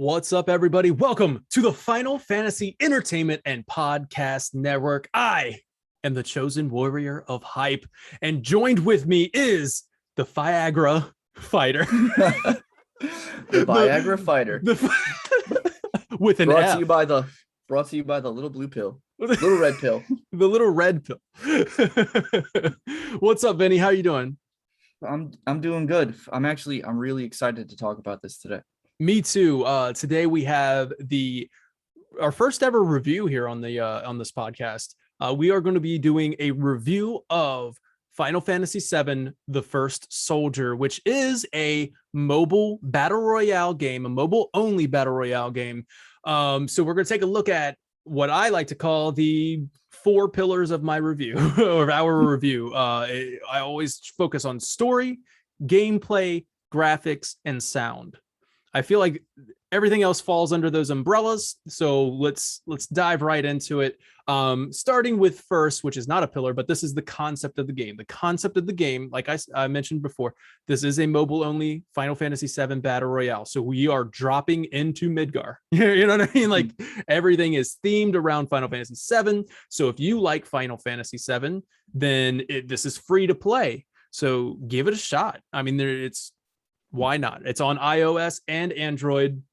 What's up, everybody? Welcome to the Final Fantasy Entertainment and Podcast Network. I am the chosen warrior of hype, and joined with me is the Viagra fighter. The Viagra fighter. With an brought F. to you by the little blue pill. Little red pill. The little red pill. What's up, Vinny? How you doing? I'm doing good. I'm really excited to talk about this today. Me too. Today we have our first ever review here on this podcast. We are going to be doing a review of Final Fantasy VII: The First Soldier, which is a mobile battle royale game, a mobile only battle royale game. So we're going to take a look at what I like to call the four pillars of my review or our review. I always focus on story, gameplay, graphics, and sound. I feel like everything else falls under those umbrellas. So let's dive right into it. Starting with first, which is not a pillar, but this is the concept of the game. The concept of the game, like I mentioned before, this is a mobile-only Final Fantasy VII Battle Royale. So we are dropping into Midgar. You know what I mean? Like everything is themed around Final Fantasy VII. So if you like Final Fantasy VII, then this is free to play. So give it a shot. I mean, why not? It's on iOS and Android.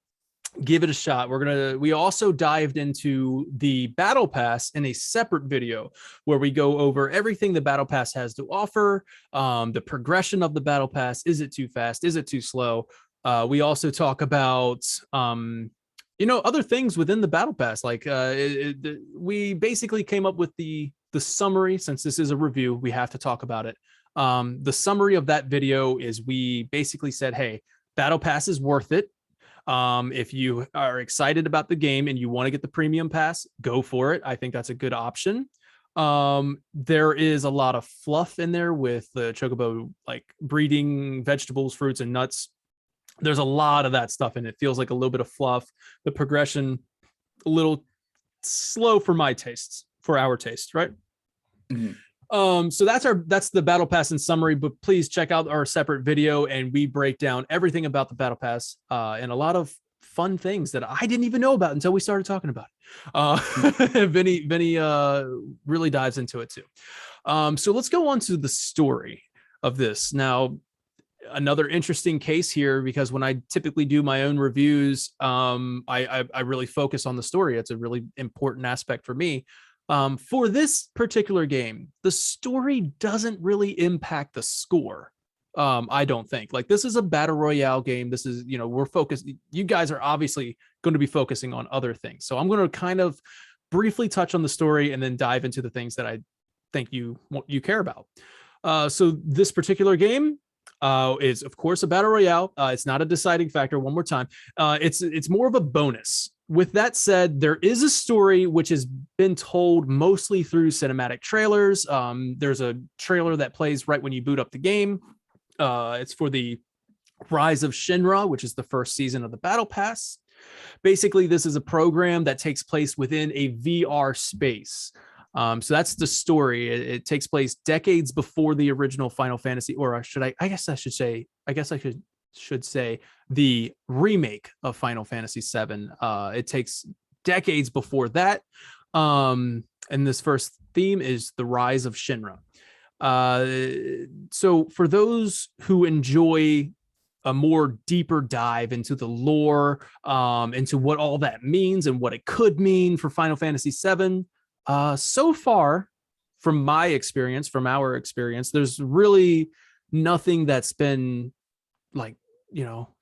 Give it a shot. We also dived into the Battle Pass in a separate video where we go over everything the Battle Pass has to offer, the progression of the Battle Pass. Is it too fast? Is it too slow? We also talk about other things within the Battle Pass. Like we basically came up with the summary. Since this is a review, we have to talk about it. The summary of that video is we basically said, hey, Battle Pass is worth it. If you are excited about the game and you want to get the premium pass, go for it. I think that's a good option. There is a lot of fluff in there with the Chocobo, like breeding vegetables, fruits, and nuts. There's a lot of that stuff in it. Feels like a little bit of fluff. The progression, a little slow for my tastes, for our taste, right? Mm-hmm. So that's the Battle Pass in summary, but please check out our separate video and we break down everything about the Battle Pass and a lot of fun things that I didn't even know about until we started talking about it. Vinny really dives into it too. So let's go on to the story of this. Now, another interesting case here, because when I typically do my own reviews, I really focus on the story. It's a really important aspect for me. For this particular game, the story doesn't really impact the score. I don't think. Like, this is a battle royale game. This is, we're focused. You guys are obviously going to be focusing on other things. So I'm going to kind of briefly touch on the story and then dive into the things that I think you care about. So this particular game is, of course, a battle royale. It's not a deciding factor. One more time. It's more of a bonus. With that said, there is a story which has been told mostly through cinematic trailers. There's a trailer that plays right when you boot up the game. It's for the Rise of Shinra, which is the first season of the Battle Pass. Basically, this is a program that takes place within a VR space. So that's the story. It takes place decades before the original Final Fantasy, or I guess I should say the remake of Final Fantasy VII. It takes decades before that. And this first theme is the Rise of Shinra. So for those who enjoy a more deeper dive into the lore, into what all that means and what it could mean for Final Fantasy VII, so far, from our experience, there's really nothing that's been like,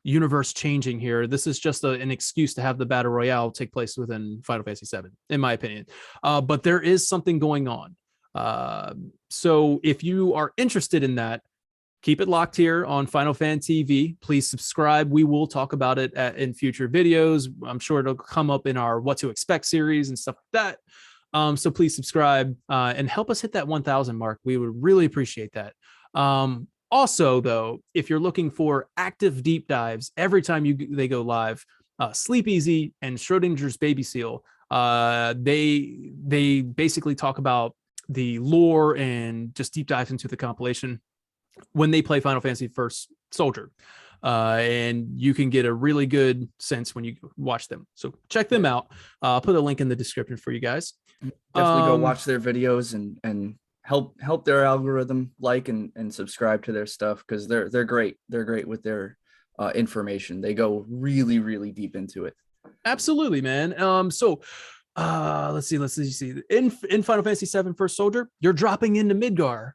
universe changing here. This is just an excuse to have the battle royale take place within Final Fantasy VII, in my opinion. But there is something going on. So if you are interested in that, keep it locked here on Final FanTV. Please subscribe. We will talk about it in future videos. I'm sure it'll come up in our What to Expect series and stuff like that. So please subscribe and help us hit that 1,000 mark. We would really appreciate that. Also, though, if you're looking for active deep dives every time they go live, Sleep Easy and Schrodinger's Baby Seal, they basically talk about the lore and just deep dives into the compilation when they play Final Fantasy First Soldier. and you can get a really good sense when you watch them. So check them out. I'll put a link in the description for you guys. Definitely go watch their videos and help their algorithm like and subscribe to their stuff, because they're great. They're great with their information. They go really, really deep into it. Absolutely, man. So let's see. In Final Fantasy VII First Soldier, you're dropping into Midgar,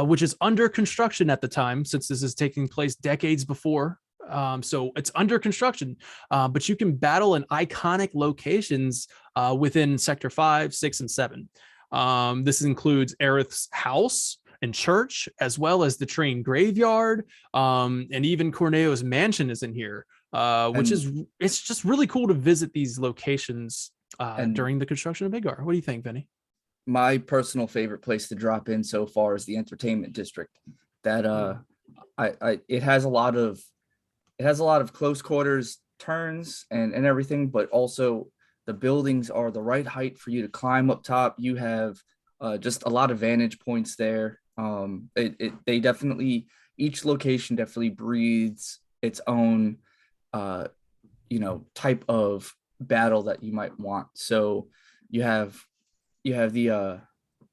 which is under construction at the time, since this is taking place decades before. So it's under construction, but you can battle in iconic locations within Sector 5, 6, and 7. This includes Aerith's house and church, as well as the train graveyard, and even Corneo's mansion is in here, it's just really cool to visit these locations during the construction of Midgar. What do you think, Vinny? My personal favorite place to drop in so far is the entertainment district. That it has a lot of close quarters turns and everything, but also the buildings are the right height for you to climb up top. You have just a lot of vantage points there. They definitely, each location definitely breathes its own type of battle that you might want. So you have the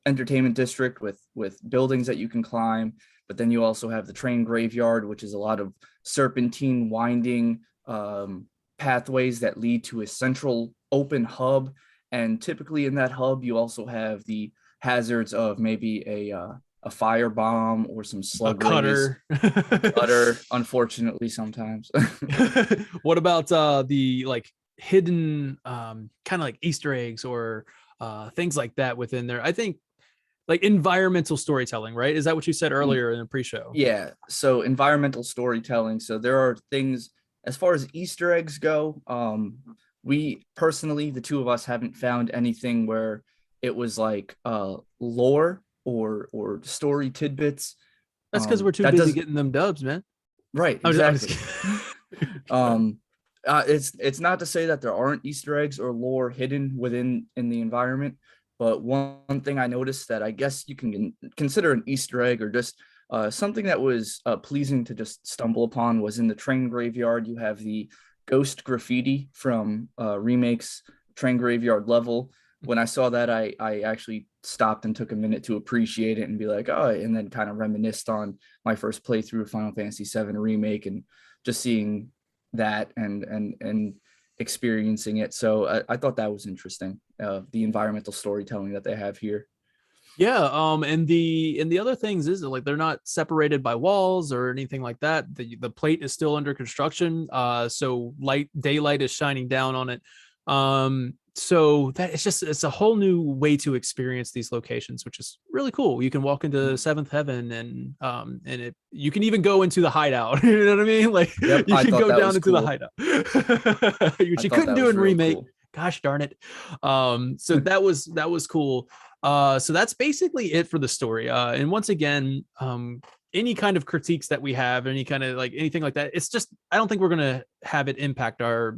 entertainment district with buildings that you can climb, but then you also have the train graveyard, which is a lot of serpentine winding pathways that lead to a central open hub. And typically in that hub, you also have the hazards of maybe a fire bomb or some slug cutter. Unfortunately, sometimes. What about the like hidden kind of like Easter eggs or things like that within there? I think like environmental storytelling, right? Is that what you said earlier in the pre-show? Yeah. So environmental storytelling. So there are things as far as Easter eggs go. We personally, the two of us, haven't found anything where it was like lore or story tidbits. That's because we're too busy getting them dubs, man. Right. Exactly. It's not to say that there aren't Easter eggs or lore hidden in the environment, but one thing I noticed that I guess you can consider an Easter egg or just something that was pleasing to just stumble upon was in the train graveyard. You have the ghost graffiti from Remake's train graveyard level. When I saw that, I actually stopped and took a minute to appreciate it and be like, oh, and then kind of reminisced on my first playthrough of Final Fantasy VII Remake and just seeing that and experiencing it. So I thought that was interesting, the environmental storytelling that they have here. Yeah, and the other things is like they're not separated by walls or anything like that. The plate is still under construction, so daylight is shining down on it. So that it's a whole new way to experience these locations, which is really cool. You can walk into Seventh Heaven and you can even go into the hideout. You know what I mean? Like you can go down into the hideout, which you couldn't do in Remake. Cool. Gosh darn it. So that was cool. So that's basically it for the story. And once again, any kind of critiques that we have, any kind of like anything like that, it's just I don't think we're gonna have it impact our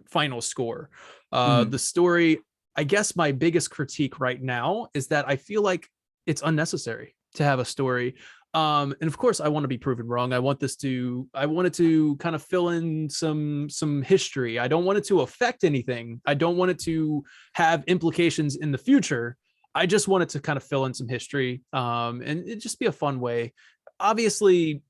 final score. The story, I guess my biggest critique right now is that I feel like it's unnecessary to have a story. And of course I want to be proven wrong. I want it to kind of fill in some history. I don't want it to affect anything. I don't want it to have implications in the future. I just want it to kind of fill in some history, and it just be a fun way. Obviously,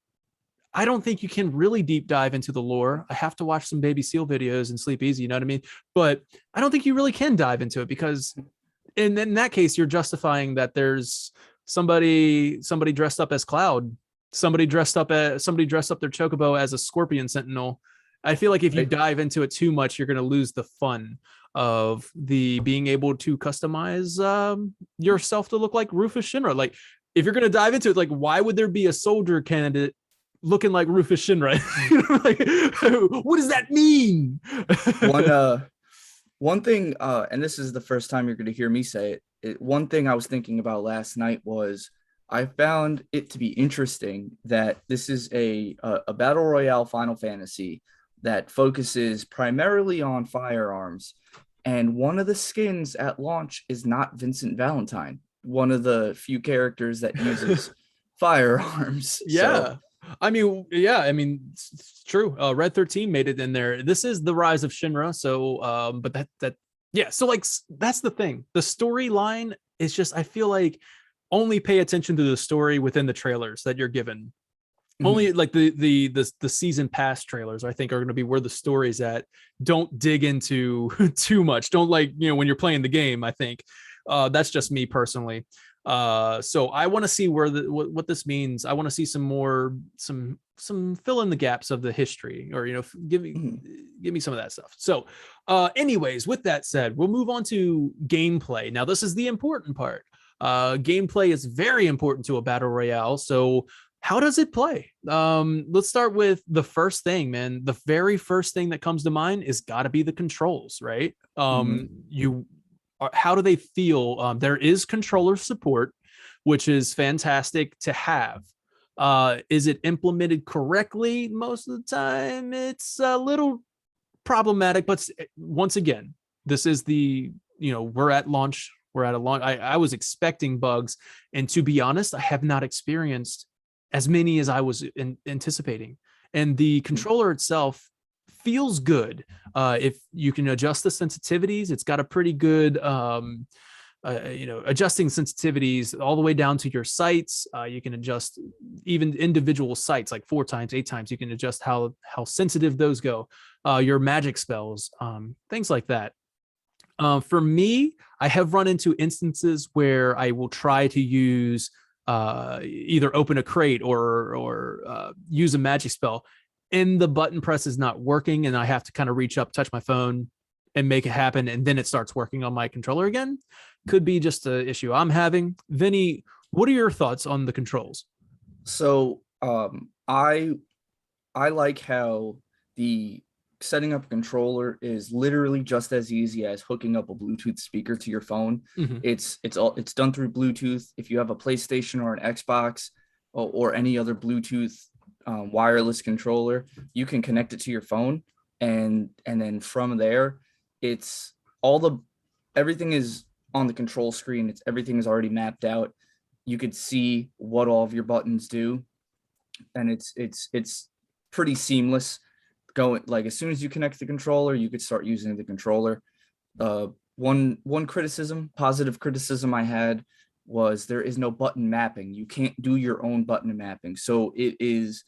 I don't think you can really deep dive into the lore. I have to watch some Baby Seal videos and sleep easy, you know what I mean? But I don't think you really can dive into it because in that case, you're justifying that there's somebody dressed up as Cloud, somebody dressed up their Chocobo as a Scorpion Sentinel. I feel like if you dive into it too much, you're going to lose the fun of the being able to customize yourself to look like Rufus Shinra. Like if you're going to dive into it, like why would there be a soldier candidate looking like Rufus Shinra? Like, what does that mean? One thing, and this is the first time you're going to hear me say it. One thing I was thinking about last night was I found it to be interesting that this is a battle royale Final Fantasy that focuses primarily on firearms, and one of the skins at launch is not Vincent Valentine, one of the few characters that uses firearms. Yeah. I mean, yeah, I mean, it's true. Red 13 made it in there. This is the rise of Shinra. So, but yeah. So, like, that's the thing. The storyline is just, I feel like, only pay attention to the story within the trailers that you're given. Mhm. Only like the season pass trailers, I think, are going to be where the story's at. Don't dig into too much. Don't, like, when you're playing the game, I think. That's just me personally. So I want to see what this means. I want to see some more, some fill in the gaps of the history, or give me Mhm. give me some of that stuff. So anyways, with that said, we'll move on to gameplay. Now, this is the important part. Gameplay is very important to a battle royale. So how does it play? Let's start with the first thing, man. The very first thing that comes to mind is got to be the controls, right? Mhm. How do they feel? There is controller support, which is fantastic to have. Is it implemented correctly? Most of the time, it's a little problematic, but once again, this is we're at launch. We're at a launch. I was expecting bugs, and to be honest, I have not experienced as many as I was anticipating. And the Mhm. controller itself feels good. If you can adjust the sensitivities, it's got a pretty good adjusting sensitivities all the way down to your sights. You can adjust even individual sights, like 4 times, 8 times. You can adjust how sensitive those go. Your magic spells, things like that. For me, I have run into instances where I will try to use either open a crate or use a magic spell, and the button press is not working, and I have to kind of reach up, touch my phone, and make it happen, and then it starts working on my controller again. Could be just an issue I'm having. Vinny, what are your thoughts on the controls? So I like how the setting up a controller is literally just as easy as hooking up a Bluetooth speaker to your phone. Mm-hmm. It's done through Bluetooth. If you have a PlayStation or an Xbox or any other Bluetooth wireless controller, you can connect it to your phone, and then from there, it's all the everything is on the control screen. Everything is already mapped out. You could see what all of your buttons do, and it's pretty seamless. Going like as soon as you connect the controller, you could start using the controller. One positive criticism I had was there is no button mapping. You can't do your own button mapping. So it is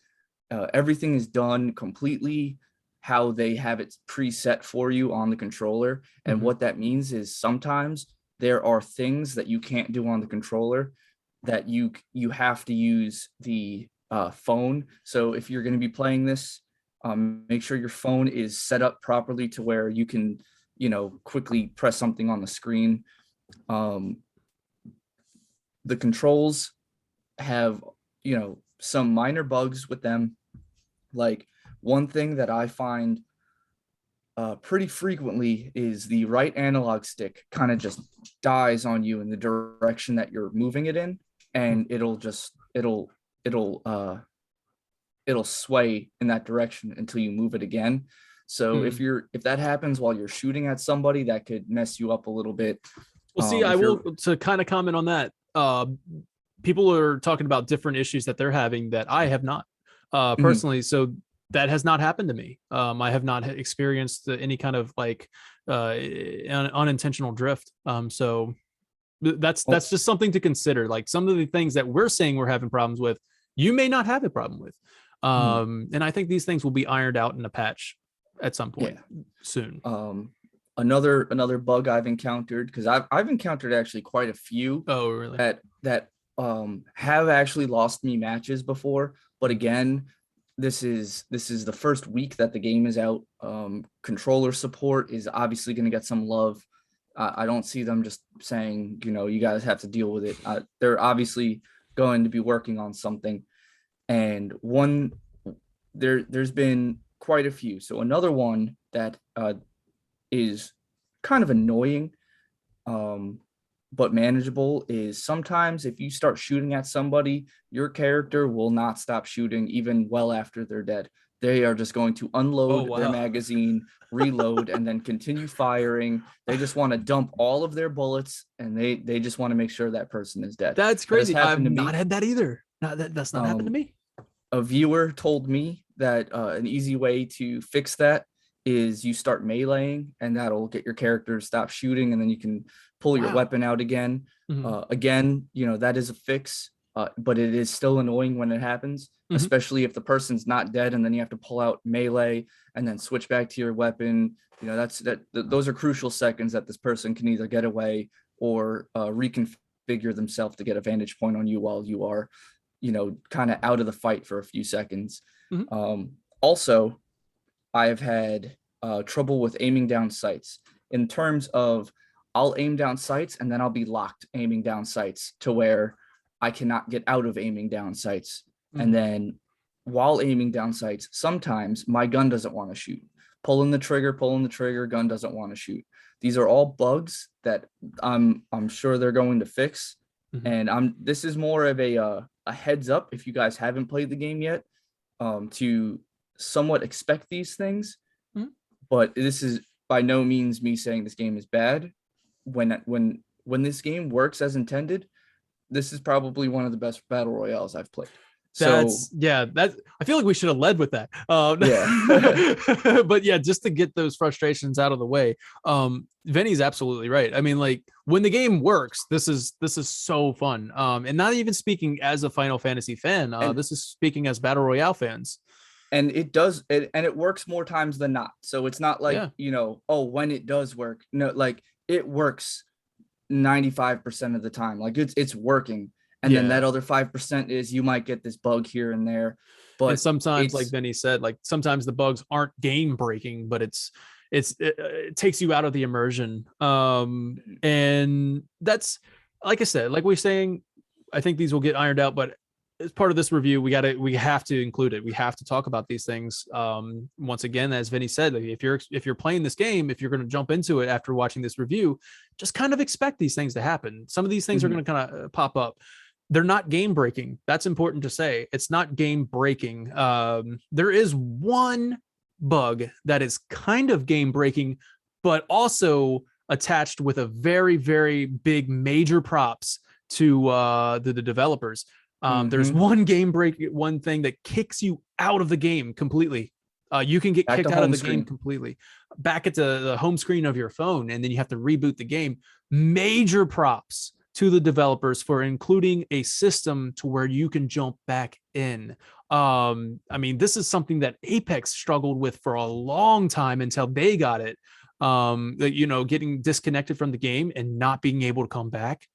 everything is done completely how they have it preset for you on the controller. And Mm-hmm. what that means is sometimes there are things that you can't do on the controller that you have to use the phone. So if you're going to be playing this, make sure your phone is set up properly to where you can, quickly press something on the screen. Um, the controls have, some minor bugs with them. Like one thing that I find pretty frequently is the right analog stick kind of just dies on you in the direction that you're moving it in, and it'll sway in that direction until you move it again. So Mm-hmm. if that happens while you're shooting at somebody, that could mess you up a little bit. Well, see, I If will you're to kind of comment on that. People are talking about different issues that they're having that I have not Mhm. personally. So that has not happened to me. I have not experienced any kind of like unintentional drift. So Well, that's just something to consider. Like some of the things that we're saying we're having problems with, you may not have a problem with. mhm. And I think these things will be ironed out in a patch at some point Yeah. soon. Um, another bug I've encountered, because I've encountered actually quite a few Oh, really? that have actually lost me matches before. But Mhm. again, this is the first week that the game is out. Controller support is obviously going to get some love. I don't see them just saying, you guys have to deal with it. They're obviously going to be working on something. And there's been quite a few. So another one that is kind of annoying, um, but manageable, is sometimes if you start shooting at somebody, your character will not stop shooting even well after they're dead. They are just going to Oh, unload their wow. magazine, reload, and then continue firing. They just want to dump all of their bullets, and they just want to make sure that person is dead. That's That has crazy. I've happened to not me. had that either. That's not happened to Um, me. a viewer told me that an easy way to fix that is you start meleeing, and that'll get your character to stop shooting, and then you can pull your Wow. weapon out again. Mhm. Again, that is a fix, but it is still annoying when it happens, Mhm. especially if the person's not dead, and then you have to pull out melee and then switch back to your weapon. Those are crucial seconds that this person can either get away or reconfigure themselves to get a vantage point on you while you are, kind of out of the fight for a few seconds. Mhm. Also, I have had trouble with aiming down sights in terms of I'll aim down sights and then I'll be locked aiming down sights to where I cannot get out of aiming down sights. And Mhm. then while aiming down sights, sometimes my gun doesn't want to shoot. Pulling the trigger, gun doesn't want to shoot. These are all bugs that I'm sure they're going to fix. Mhm. And this is more of a heads up if you guys haven't played the game yet, to somewhat expect these things. Mhm. But this is by no means me saying this game is bad. When this game works as intended, this is probably one of the best battle royales I've played. So That I feel like we should have led with that. yeah. But yeah, just to get those frustrations out of the way. Vinny's absolutely right. I mean, like when the game works, this is so fun. And not even speaking as a Final Fantasy fan, and this is speaking as battle royale fans. and it does it, and it works more times than not. So it's not like, Yeah. oh, when it does work, no, like it works 95% of the time. Like it's working. And then Yeah. that other 5% is you might get this bug here and there, And but sometimes, like it's Vinny said, like sometimes the bugs aren't game breaking, but it takes you out of the immersion. And that's, like I said, like we're saying, I think these will get ironed out, but as part of this review, we have to include it. We have to talk about these things. Once again, as Vinny said, like if you're playing this game, if you're going to jump into it after watching this review, just kind of expect these things to happen. Some of these things are mhm. going to kind of pop up. They're not game breaking. That's important to say. It's not game breaking. There is one bug that is kind of game breaking, but also attached with a very, very big major props to the developers. There's Mhm. one thing that kicks you out of the game completely. You can get Back to kicked out of home the game screen. completely, back at the home screen of your phone, and then you have to reboot the game. Major props to the developers for including a system to where you can jump back in. I mean, this is something that Apex struggled with for a long time until they got it. Getting disconnected from the game and not being able to come back.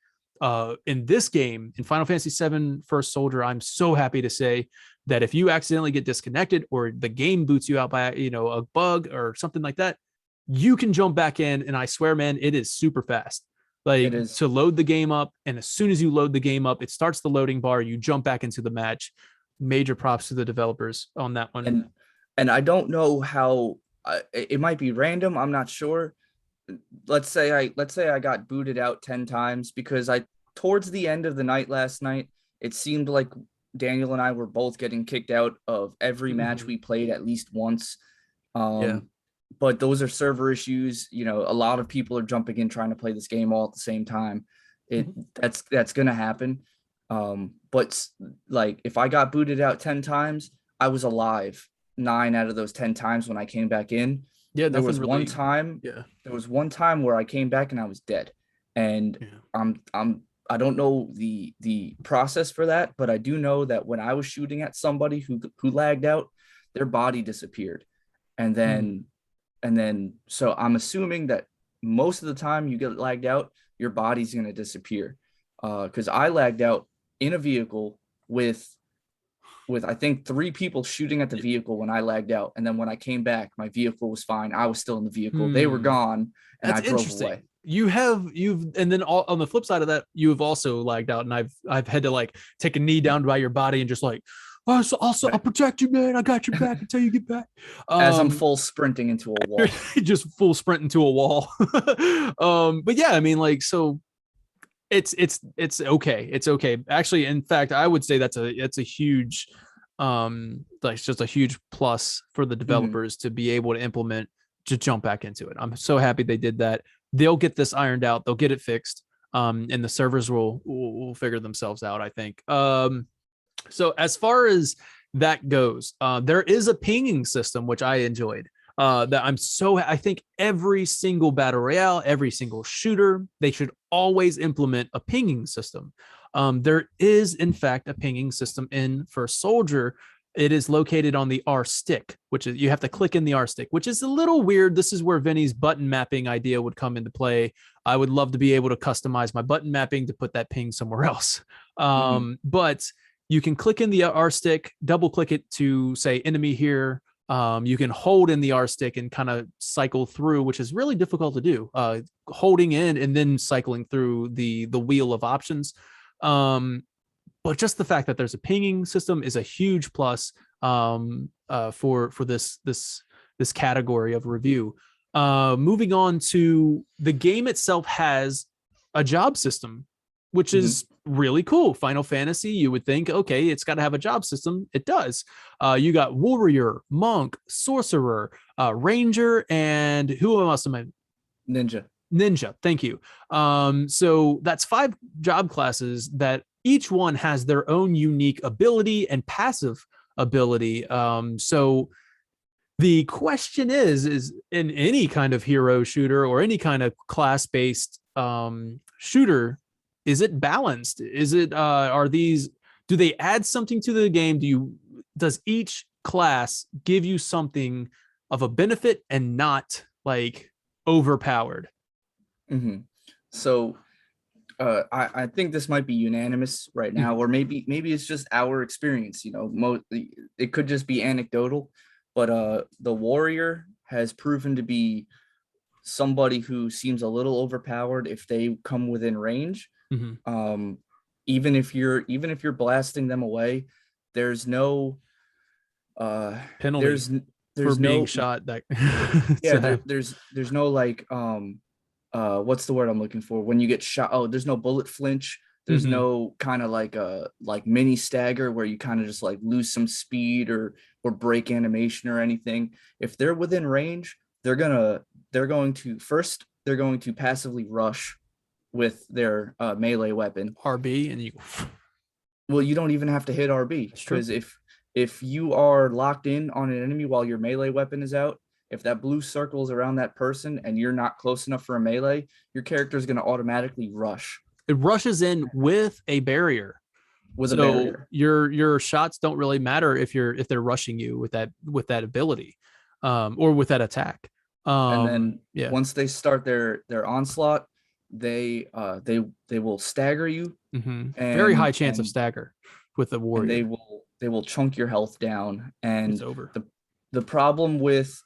In this game, in Final Fantasy VII First Soldier, I'm so happy to say that if you accidentally get disconnected or the game boots you out by a bug or something like that, you can jump back in, and I swear, man, it is super fast. It Like is. to load the game up, and as soon as you load the game up, it starts the loading bar. You jump back into the match. Major props to the developers on that one. And I don't know how, it might be random. I'm not sure. Let's say I got booted out 10 times because I towards the end of the night last night, it seemed like Daniel and I were both getting kicked out of every match Mm-hmm. we played at least once. Yeah. But those are server issues. A lot of people are jumping in trying to play this game all at the same time. It Mm-hmm. that's gonna happen. But like if I got booted out 10 times, I was alive 9 out of those 10 times when I came back in. Yeah. There Nothing was one really. time, Yeah. there was one time where I came back and I was dead. And Yeah. I don't know the process for that, but I do know that when I was shooting at somebody who lagged out, their body disappeared. And Mm-hmm. then so I'm assuming that most of the time you get lagged out, your body's going to disappear. Because I lagged out in a vehicle with I think 3 people shooting at the vehicle when I lagged out, and then when I came back, my vehicle was fine. I was still in the vehicle. They were Hmm. gone, and That's I drove away. interesting. And then on the flip side of that, you have also lagged out, and I've had to like take a knee down by your body and just like, oh, so also I'll Right. protect you, man. I got your back until you get back. As I'm Um, full sprinting into a wall. just full sprint into a wall. But yeah, I mean, like, so it's okay. It's okay. Actually, in fact, I would say that's a huge, like just a huge plus for the Mhm. developers to be able to implement to jump back into it. I'm so happy they did that. They'll get this ironed out. They'll get it fixed. And the servers will figure themselves out, I think. So as far as that goes. There is a pinging system, which I enjoyed. I think every single battle royale, every single shooter, they should always implement a pinging system. There is, in fact, a pinging system in First Soldier. It is located on the R stick, which is you have to click in the R stick, which is a little weird. This is where Vinny's button mapping idea would come into play. I would love to be able to customize my button mapping to put that ping somewhere else. But you can click in the R stick, double click it to say enemy here. You can hold in the R stick and kind of cycle through, which is really difficult to do. Holding in and then cycling through the wheel of options. But just the fact that there's a pinging system is a huge plus for this category of review. Moving on to the game itself has a job system, which is really cool. Final Fantasy, you would think, okay, it's got to have a job system. It does. You got warrior, monk, sorcerer, ranger, and who else am I? Ninja. Thank you. So that's 5 job classes that each one has their own unique ability and passive ability. So the question is in any kind of hero shooter or any kind of class-based shooter, is it balanced? Is it do they add something to the game? Does each class give you something of a benefit and not like overpowered? So I think this might be unanimous right now, or maybe it's just our experience. It could just be anecdotal, but the warrior has proven to be somebody who seems a little overpowered if they come within range. Even if you're blasting them away, there's no penalty there's for no being shot. That there's no like what's the word I'm looking for when you get shot? Oh, there's no bullet flinch. There's no kind of like mini stagger where you kind of just like lose some speed or break animation or anything. If they're within range, they're going to passively rush with their melee weapon. RB, and you don't even have to hit RB, because if you are locked in on an enemy while your melee weapon is out, if that blue circle is around that person and you're not close enough for a melee, your character is going to automatically rush. It rushes in with a barrier. Your shots don't really matter if they're rushing you with that ability, or with that attack. And then once they start their onslaught, they will stagger you. Very high chance of stagger with the warrior. And they will chunk your health down, and it's over. The problem with,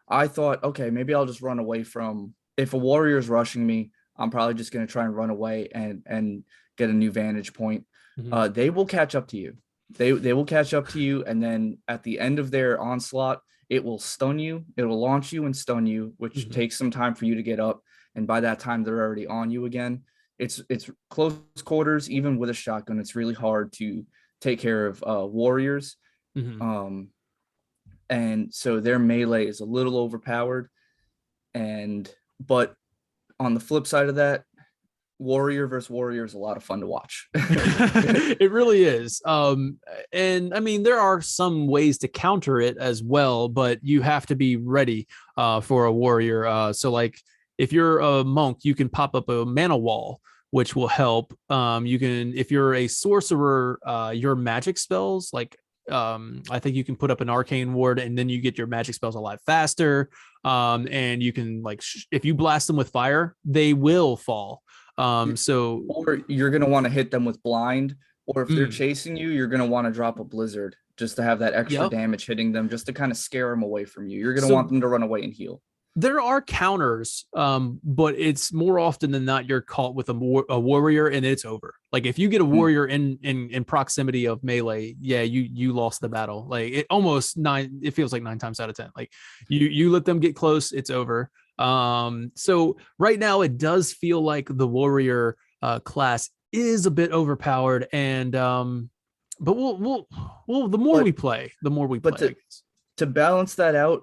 I thought, okay, maybe I'll just run away from, if a warrior is rushing me, I'm probably just going to try and run away and get a new vantage point. They will catch up to you. They will catch up to you, and then at the end of their onslaught, it will stun you. It will launch you and stun you, which takes some time for you to get up. And by that time, they're already on you again. It's close quarters. Even with a shotgun, it's really hard to take care of warriors. And so their melee is a little overpowered. But on the flip side of that, warrior versus warrior is a lot of fun to watch. It really is. And I mean, there are some ways to counter it as well, but you have to be ready for a warrior. So like if you're a monk, you can pop up a mana wall, which will help. You can, if you're a sorcerer, your magic spells, like I think you can put up an arcane ward and then you get your magic spells a lot faster. And you can if you blast them with fire, they will fall. So or you're going to want to hit them with blind, or if they're chasing you, you're going to want to drop a blizzard just to have that extra damage hitting them, just to kind of scare them away from you. You're going to want them to run away and heal. There are counters, but it's more often than not you're caught with a warrior and it's over. Like if you get a warrior in proximity of melee, you lost the battle. Like it feels like 9 times out of 10. Like you let them get close, it's over. So right now it does feel like the warrior class is a bit overpowered, and but we'll the more we play, to balance that out,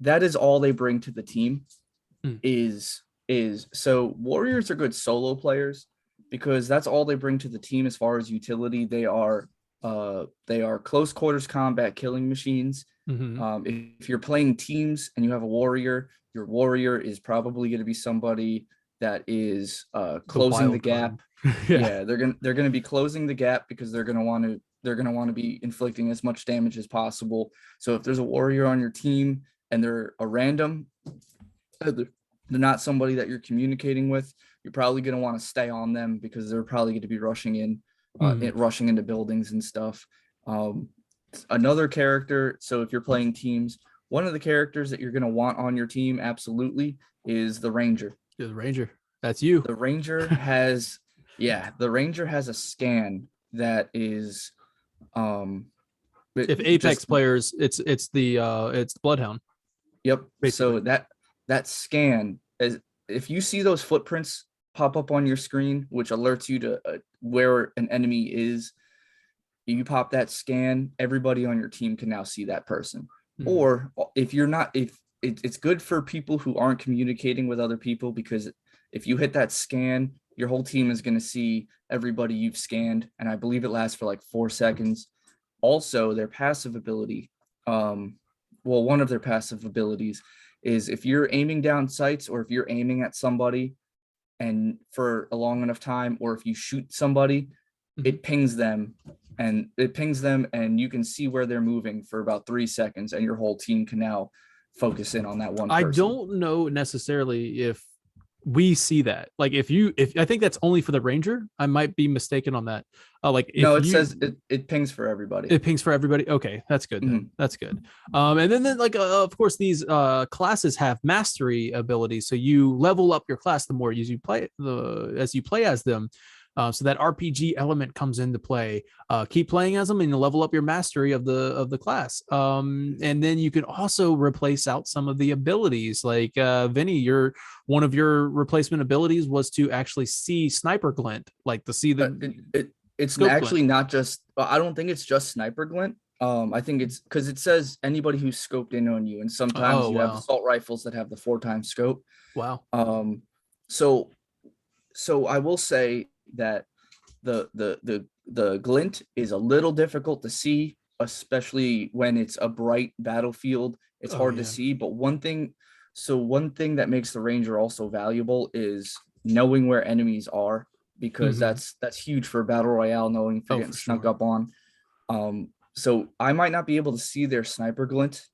that is all they bring to the team. Is so warriors are good solo players because that's all they bring to the team as far as utility. They are They are close quarters combat killing machines. Mm-hmm. If you're playing teams and you have a warrior, your warrior is probably going to be somebody that is The closing the wild gap. card. Yeah. Yeah, they're gonna be closing the gap because they're gonna want to be inflicting as much damage as possible. So if there's a warrior on your team and they're a random, they're not somebody that you're communicating with, you're probably gonna want to stay on them because they're probably going to be rushing into buildings and stuff. Um, Another character. So if you're playing teams, one of the characters that you're going to want on your team absolutely is the ranger. The Ranger. That's you. The ranger has, yeah, the ranger has a scan that is, If Apex just, players, it's the Bloodhound. yep. Basically. So that scan is, if you see those footprints pop up on your screen, which alerts you to where an enemy is, you pop that scan, everybody on your team can now see that person. Mhm. Or if you're not, if it's good for people who aren't communicating with other people, because if you hit that scan, your whole team is going to see everybody you've scanned, and I believe it lasts for like 4 seconds. Also, their passive ability, well, one of their passive abilities is if you're aiming down sights or if you're aiming at somebody and for a long enough time, or if you shoot somebody, it pings them and you can see where they're moving for about 3 seconds, and your whole team can now focus in on that one person. I don't know necessarily if we see that. Like if I think that's only for the Ranger. I might be mistaken on that. Like if No, it you says it pings for everybody. it pings for everybody. Okay, that's good. Then. That's good. And then like of course these classes have mastery abilities. So you level up your class the more as you play as them. So that RPG element comes into play. Keep playing as them, and you level up your mastery of the class. And then you can also replace out some of the abilities. Like Vinny, one of your replacement abilities was to actually see sniper glint, like to see the. It's actually glint. Not just. I don't think it's just sniper glint. I think it's because it says anybody who's scoped in on you, and sometimes you have assault rifles that have the 4x scope. Wow. So I will say that the glint is a little difficult to see, especially when it's a bright battlefield. It's hard to see, but one thing that makes the ranger also valuable is knowing where enemies are, because that's huge for battle royale, knowing if you're getting snuck up on. So I might not be able to see their sniper glint,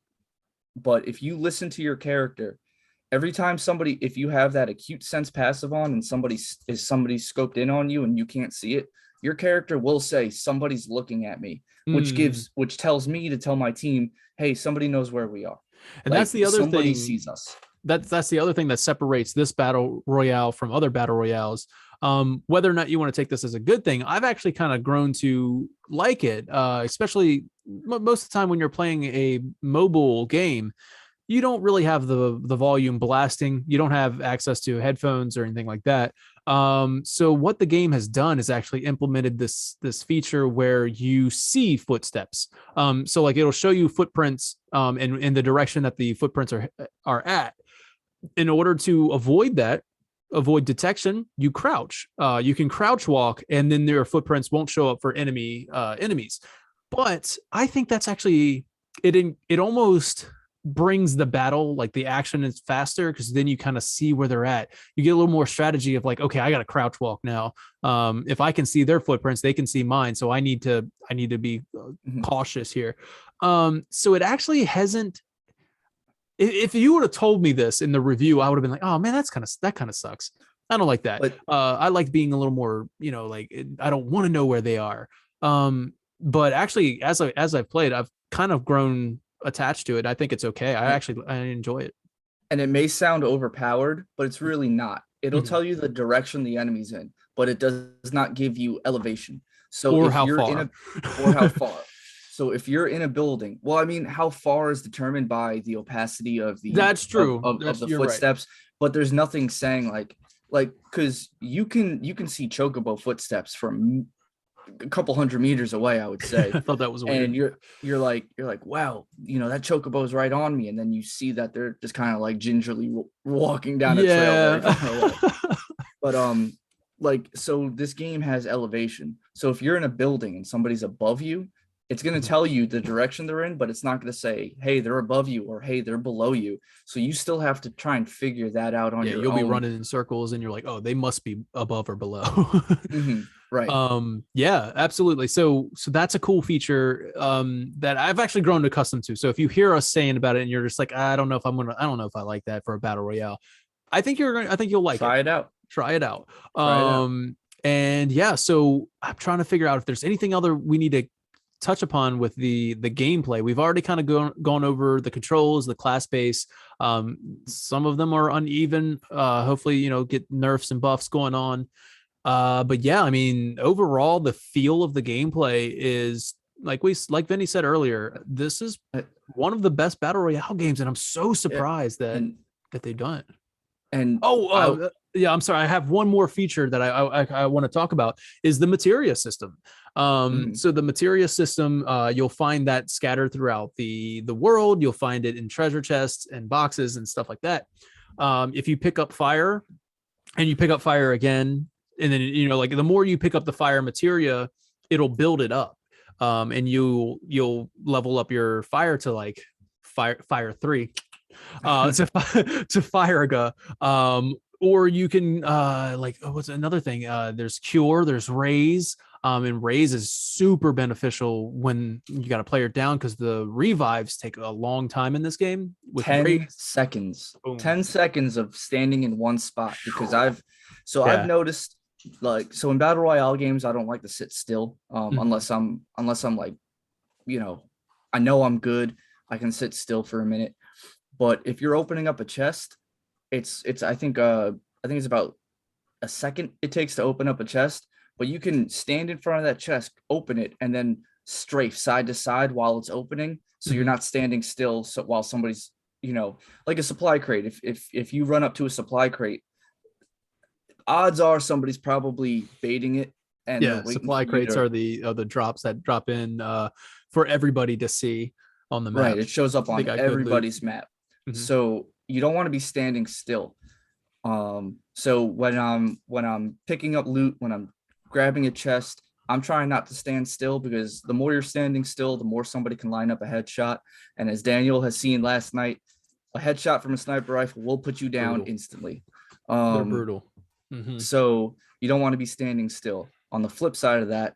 but if you listen to your character, every time if you have that acute sense passive on and somebody scoped in on you and you can't see it, your character will say somebody's looking at me, which tells me to tell my team, hey, somebody knows where we are. And like, that's the other somebody thing. Sees us. That's the other thing that separates this battle royale from other battle royales. Whether or not you want to take this as a good thing, I've actually kind of grown to like it, especially most of the time when you're playing a mobile game. You don't really have the volume blasting. You don't have access to headphones or anything like that. So what the game has done is actually implemented this feature where you see footsteps. So like it'll show you footprints in the direction that the footprints are at. In order to avoid detection, you crouch. You can crouch walk, and then their footprints won't show up for enemies. But I think that's actually it almost brings the battle, like the action is faster, because then you kind of see where they're at. You get a little more strategy of like, okay, I got to crouch walk now. If I can see their footprints, they can see mine, so I need to be cautious here. So it actually hasn't. If you would have told me this in the review, I would have been like, oh man, that kind of sucks. I don't like that. But, I like being a little more, like I don't want to know where they are. But actually, as I've played, I've kind of grown attached to it. I think it's okay. I enjoy it. And it may sound overpowered, but it's really not. It'll tell you the direction the enemy's in, but it does not give you elevation. So or if how you're far. or how far. So if you're in a building, well, I mean, how far is determined by the opacity of the that's true of the footsteps, right. But there's nothing saying like because you can see chocobo footsteps from a couple hundred meters away, I would say. I thought that was weird. And you're like, wow, that chocobo is right on me, and then you see that they're just kind of like gingerly walking down a trail very far away. But like, so this game has elevation. So if you're in a building and somebody's above you, it's going to tell you the direction they're in, but it's not going to say, hey, they're above you or hey, they're below you. So you still have to try and figure that out on Yeah, your you'll be own. running in circles and you're like, oh, they must be above or below. Right. Yeah, absolutely. So that's a cool feature that I've actually grown accustomed to. So if you hear us saying about it and you're just like, I don't know if I like that for a battle royale, I think you'll like it. Try it out. Try it out. Try it out. And yeah, so I'm trying to figure out if there's anything other we need to touch upon with the gameplay. We've already kind of gone over the controls, the class base. Some of them are uneven. Hopefully, get nerfs and buffs going on. But yeah, I mean, overall, the feel of the gameplay is like Vinny said earlier, this is one of the best battle royale games, and I'm so surprised that they've done it. And yeah, I'm sorry. I have one more feature that I want to talk about is the materia system. So the materia system, you'll find that scattered throughout the world. You'll find it in treasure chests and boxes and stuff like that. If you pick up fire and you pick up fire again, and then like the more you pick up the fire materia, it'll build it up, and you'll level up your fire to like fire 3, to Firaga. Or you can what's another thing? There's cure, there's raise. And raise is super beneficial when you got a player down because the revives take a long time in this game. With 10 seconds. Boom. 10 seconds of standing in one spot because I've noticed, like, so in battle royale games, I don't like to sit still unless I'm like, I know I'm good. I can sit still for a minute. But if you're opening up a chest, it's I think it's about a second it takes to open up a chest, but you can stand in front of that chest, open it, and then strafe side to side while it's opening. So you're not standing still while somebody's, like a supply crate. If you run up to a supply crate, odds are somebody's probably baiting it. And supply crates are the drops that drop in for everybody to see on the map. Right, it shows up on everybody's map. So you don't want to be standing still. So when I'm picking up loot, when I'm grabbing a chest, I'm trying not to stand still because the more you're standing still, the more somebody can line up a headshot. And as Daniel has seen last night, a headshot from a sniper rifle will put you down instantly. They're brutal. So you don't want to be standing still. On the flip side of that,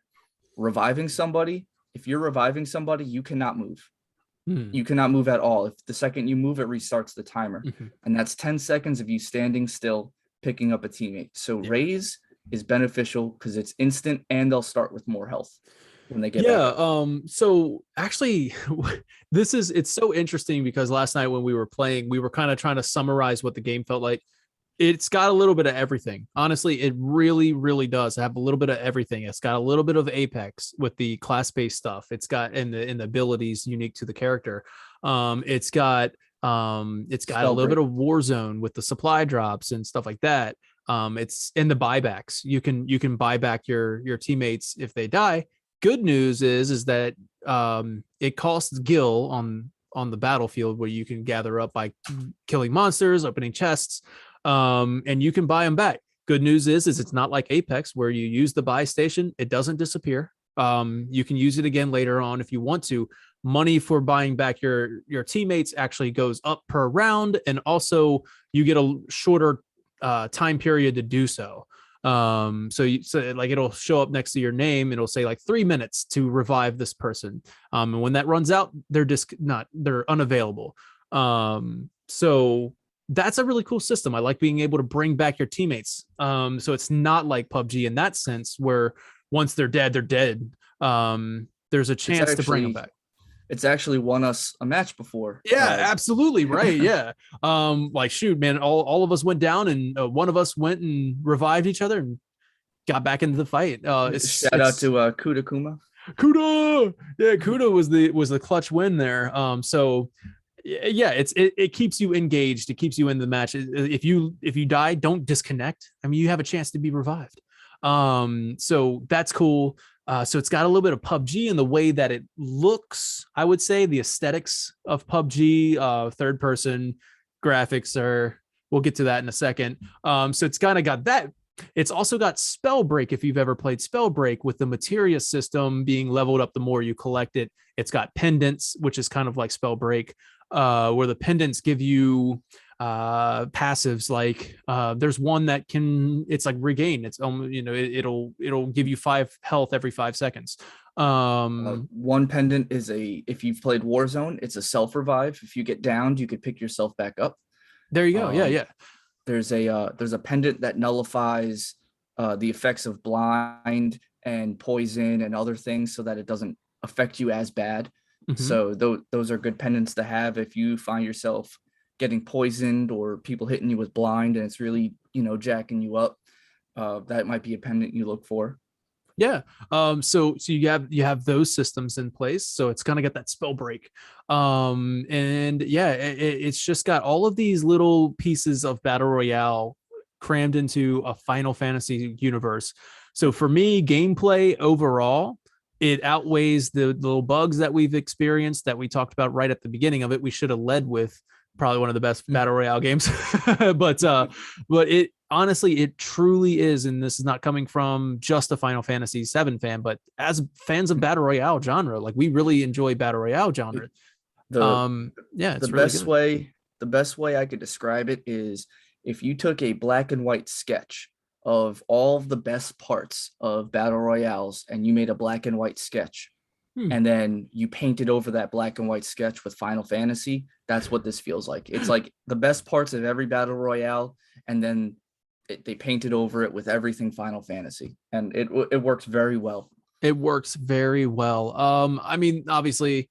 reviving somebody, if you're reviving somebody, you cannot move. You cannot move at all. If the second you move, it restarts the timer. And that's 10 seconds of you standing still, picking up a teammate. So raise is beneficial because it's instant and they'll start with more health when they get back up. So actually it's so interesting because last night when we were playing, we were kind of trying to summarize what the game felt like. It's got a little bit of everything. Honestly, it really, really does have a little bit of everything. It's got a little bit of Apex with the class-based stuff. It's got in the abilities unique to the character. It's got a little bit of Warzone with the supply drops and stuff like that. It's in the buybacks. You can buy back your teammates if they die. Good news is that it costs gil on the battlefield where you can gather up by killing monsters, opening chests. And you can buy them back. Good news is it's not like Apex where you use the buy station. It doesn't disappear. You can use it again later on if you want to. Money for buying back your teammates actually goes up per round. And also you get a shorter time period to do so. So it'll show up next to your name. It'll say like 3 minutes to revive this person. And when that runs out, they're unavailable. So that's a really cool system. I like being able to bring back your teammates. So it's not like PUBG in that sense where once they're dead, they're dead. There's a chance to bring them back. It's actually won us a match before. Yeah, absolutely. Right. Yeah. Like, shoot, man, all of us went down and one of us went and revived each other and got back into the fight. Shout out to Kuda Kuma. Kuda. Yeah, Kuda was the clutch win there. So yeah, it keeps you engaged. It keeps you in the match. If you die, don't disconnect. I mean, you have a chance to be revived. So that's cool. So it's got a little bit of PUBG in the way that it looks. I would say the aesthetics of PUBG, third person graphics we'll get to that in a second. So it's kind of got that It's also got spell break if you've ever played spell break, with the materia system being leveled up the more you collect it. It's got pendants, which is kind of like spell break, where the pendants give you passives like there's one that can, it's like regain, it's it'll give you 5 health every 5 seconds. One pendant is if you've played Warzone, it's a self revive. If you get downed, you could pick yourself back up. There you go. Yeah, Um, yeah. there's a pendant that nullifies the effects of blind and poison and other things so that it doesn't affect you as bad. Mm-hmm. So those are good pendants to have if you find yourself getting poisoned or people hitting you with blind and it's really, jacking you up. That might be a pendant you look for. Yeah. So you have those systems in place. So it's gonna get that spell break. And yeah, it's just got all of these little pieces of battle royale crammed into a Final Fantasy universe. So for me, gameplay overall, it outweighs the little bugs that we've experienced that we talked about right at the beginning of it. We should have led with probably one of the best battle royale games. But it honestly, it truly is, and this is not coming from just a Final Fantasy VII fan, but as fans of battle royale genre, like we really enjoy battle royale genre. The Yeah, the it's really best good. way the best way I could describe it is if you took a black and white sketch of all of the best parts of battle royales and you made a black and white sketch Hmm. and then you painted over that black and white sketch with Final Fantasy, that's what this feels like. It's like the best parts of every battle royale, and then they painted over it with everything Final Fantasy, and it works very well. It works very well. I mean, obviously,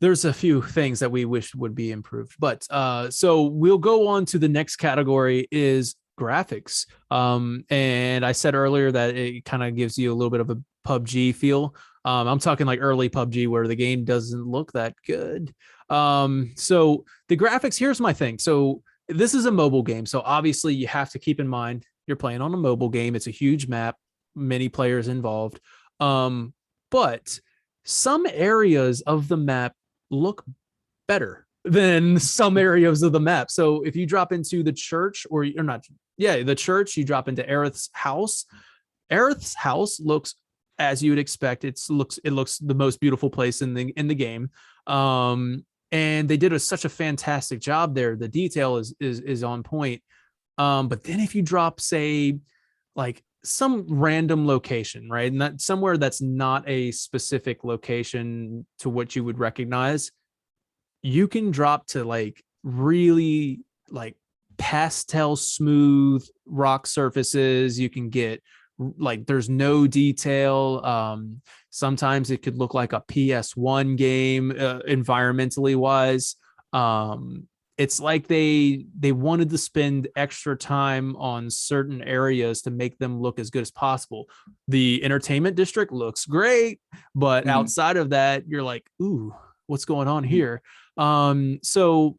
there's a few things that we wish would be improved, but so we'll go on to the next category is graphics. And I said earlier that it kind of gives you a little bit of a PUBG feel. I'm talking like early PUBG where the game doesn't look that good. So the graphics, here's my thing. So this is a mobile game, so obviously you have to keep in mind you're playing on a mobile game. It's a huge map, many players involved. But some areas of the map look better than some areas of the map. So if you drop into the church or not, yeah, the church, you drop into Aerith's house. Aerith's house looks as you would expect. It looks the most beautiful place in the game. And they did such a fantastic job there. The detail is on point. But then if you drop, say, like some random location, right? And that somewhere that's not a specific location to what you would recognize, you can drop to like really like pastel smooth rock surfaces. You can get like there's no detail. Sometimes it could look like a PS1 game environmentally wise. It's like they wanted to spend extra time on certain areas to make them look as good as possible. The entertainment district looks great, but Mm-hmm. outside of that, you're like, ooh, what's going on Mm-hmm. here? So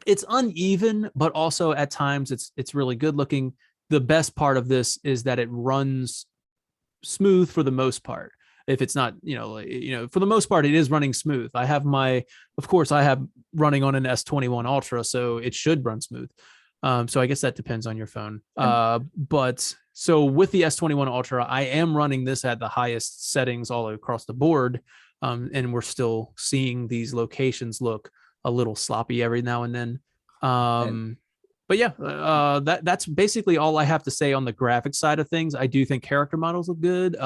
it's uneven, but also at times it's really good looking. The best part of this is that it runs smooth for the most part. If it's not, for the most part, it is running smooth. Of course, I have running on an S21 Ultra, so it should run smooth. So I guess that depends on your phone. And But so with the S21 Ultra, I am running this at the highest settings all across the board. And we're still seeing these locations look a little sloppy every now and then. and But yeah, that's basically all I have to say on the graphic side of things. I do think character models look good.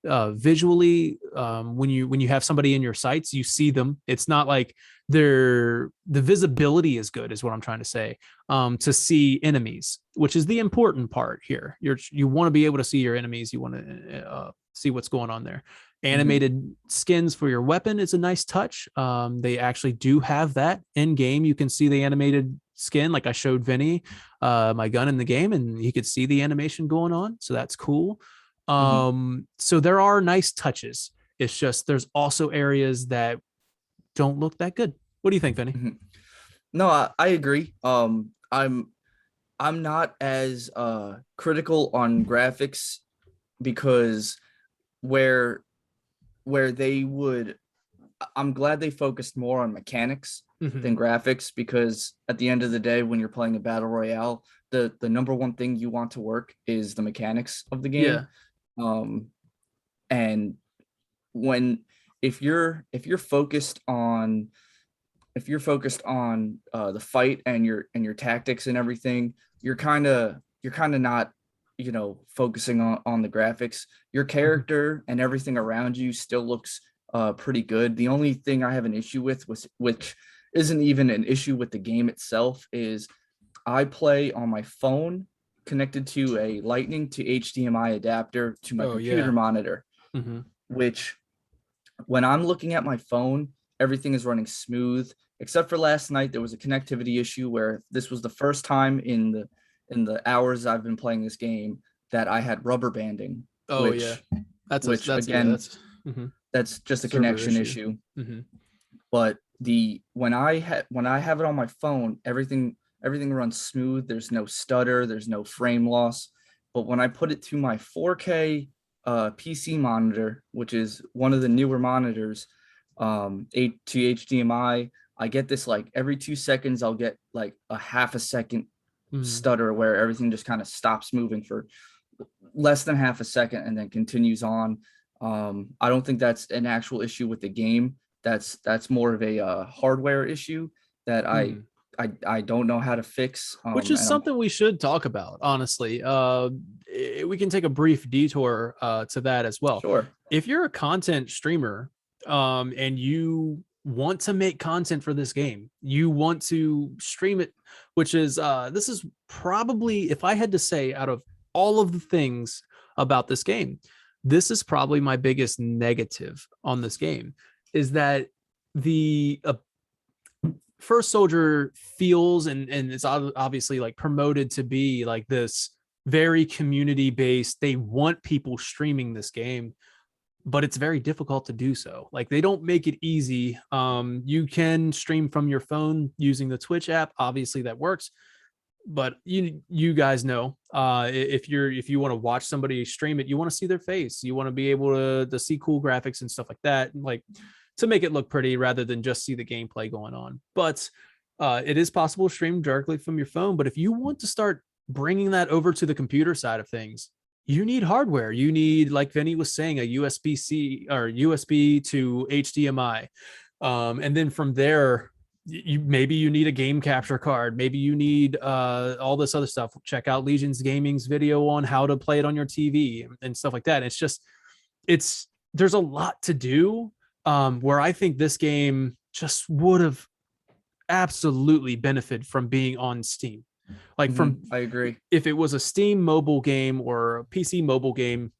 Visually, when you have somebody in your sights, you see them. It's not like the visibility is good, is what I'm trying to say. To see enemies, which is the important part here. You want to be able to see your enemies. You want to see what's going on there. mhm, Animated skins for your weapon is a nice touch. They actually do have that in game. You can see the animated skin, like I showed Vinny my gun in the game, and he could see the animation going on, so that's cool. mhm, So there are nice touches. It's just there's also areas that don't look that good. What do you think, Vinny? mhm. No, I agree. I'm not as critical on graphics because where where they would I'm glad they focused more on mechanics Mhm. than graphics, because at the end of the day, when you're playing a battle royale, the number one thing you want to work is the mechanics of the Yeah. game. Um, and when if you're focused on the fight and your tactics and everything, you're kind of not, focusing on the graphics. Your Mhm. character and everything around you still looks pretty good. The only thing I have an issue with was, which isn't even an issue with the game itself, is I play on my phone connected to a lightning to HDMI adapter to my Oh computer yeah. monitor, Mhm. which when I'm looking at my phone, everything is running smooth. Except for last night, there was a connectivity issue where this was the first time in the hours I've been playing this game that I had rubber banding, Oh yeah. which Yeah, again, that's mhm. that's just a Server connection issue. issue. Mhm. But the when I have it on my phone, everything runs smooth. There's no stutter, there's no frame loss. But when I put it to my 4K PC monitor, which is one of the newer monitors, 8 to HDMI, I get this like every 2 seconds. I'll get like a half a second Mhm. stutter where everything just kind of stops moving for less than half a second and then continues on. I don't think that's an actual issue with the game. That's more of a hardware issue that Mhm. I don't know how to fix. Which is And I'm something we should talk about, honestly. We can take a brief detour to that as well. sure. If you're a content streamer, and you want to make content for this game, you want to stream it, which is this is probably, if I had to say, out of all of the things about this game, this is probably my biggest negative on this game, is that the First Soldier feels and it's obviously like promoted to be like this very community based. They want people streaming this game, but it's very difficult to do so. Like they don't make it easy. You can stream from your phone using the Twitch app. Obviously that works, but you guys know, if you want to watch somebody stream it, you want to see their face, you want to be able to see cool graphics and stuff like that, like to make it look pretty rather than just see the gameplay going on. But it is possible to stream directly from your phone. But if you want to start bringing that over to the computer side of things, you need hardware. You need, like Vinny was saying, a USB-C or USB to HDMI. And then from there, you maybe you need a game capture card, maybe you need all this other stuff. Check out Legion's Gaming's video on how to play it on your TV and stuff like that. It's just, it's there's a lot to do, where I think this game just would have absolutely benefited from being on Steam. Like from, I agree. if it was a Steam mobile game or a PC mobile game,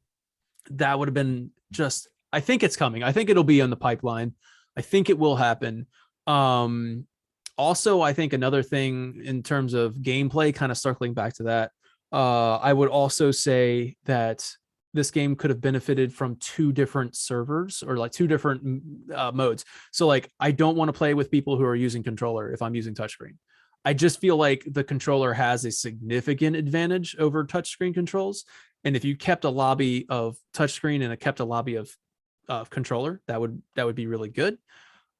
that would have been just, I think it's coming. I think it'll be on the pipeline. I think it will happen. Um, Also, I think another thing in terms of gameplay, kind of circling back to that, I would also say that this game could have benefited from two different servers or like two different modes. So, like, I don't want to play with people who are using controller if I'm using touchscreen. I just feel like the controller has a significant advantage over touchscreen controls. And if you kept a lobby of touchscreen and kept a lobby of controller, that would be really good.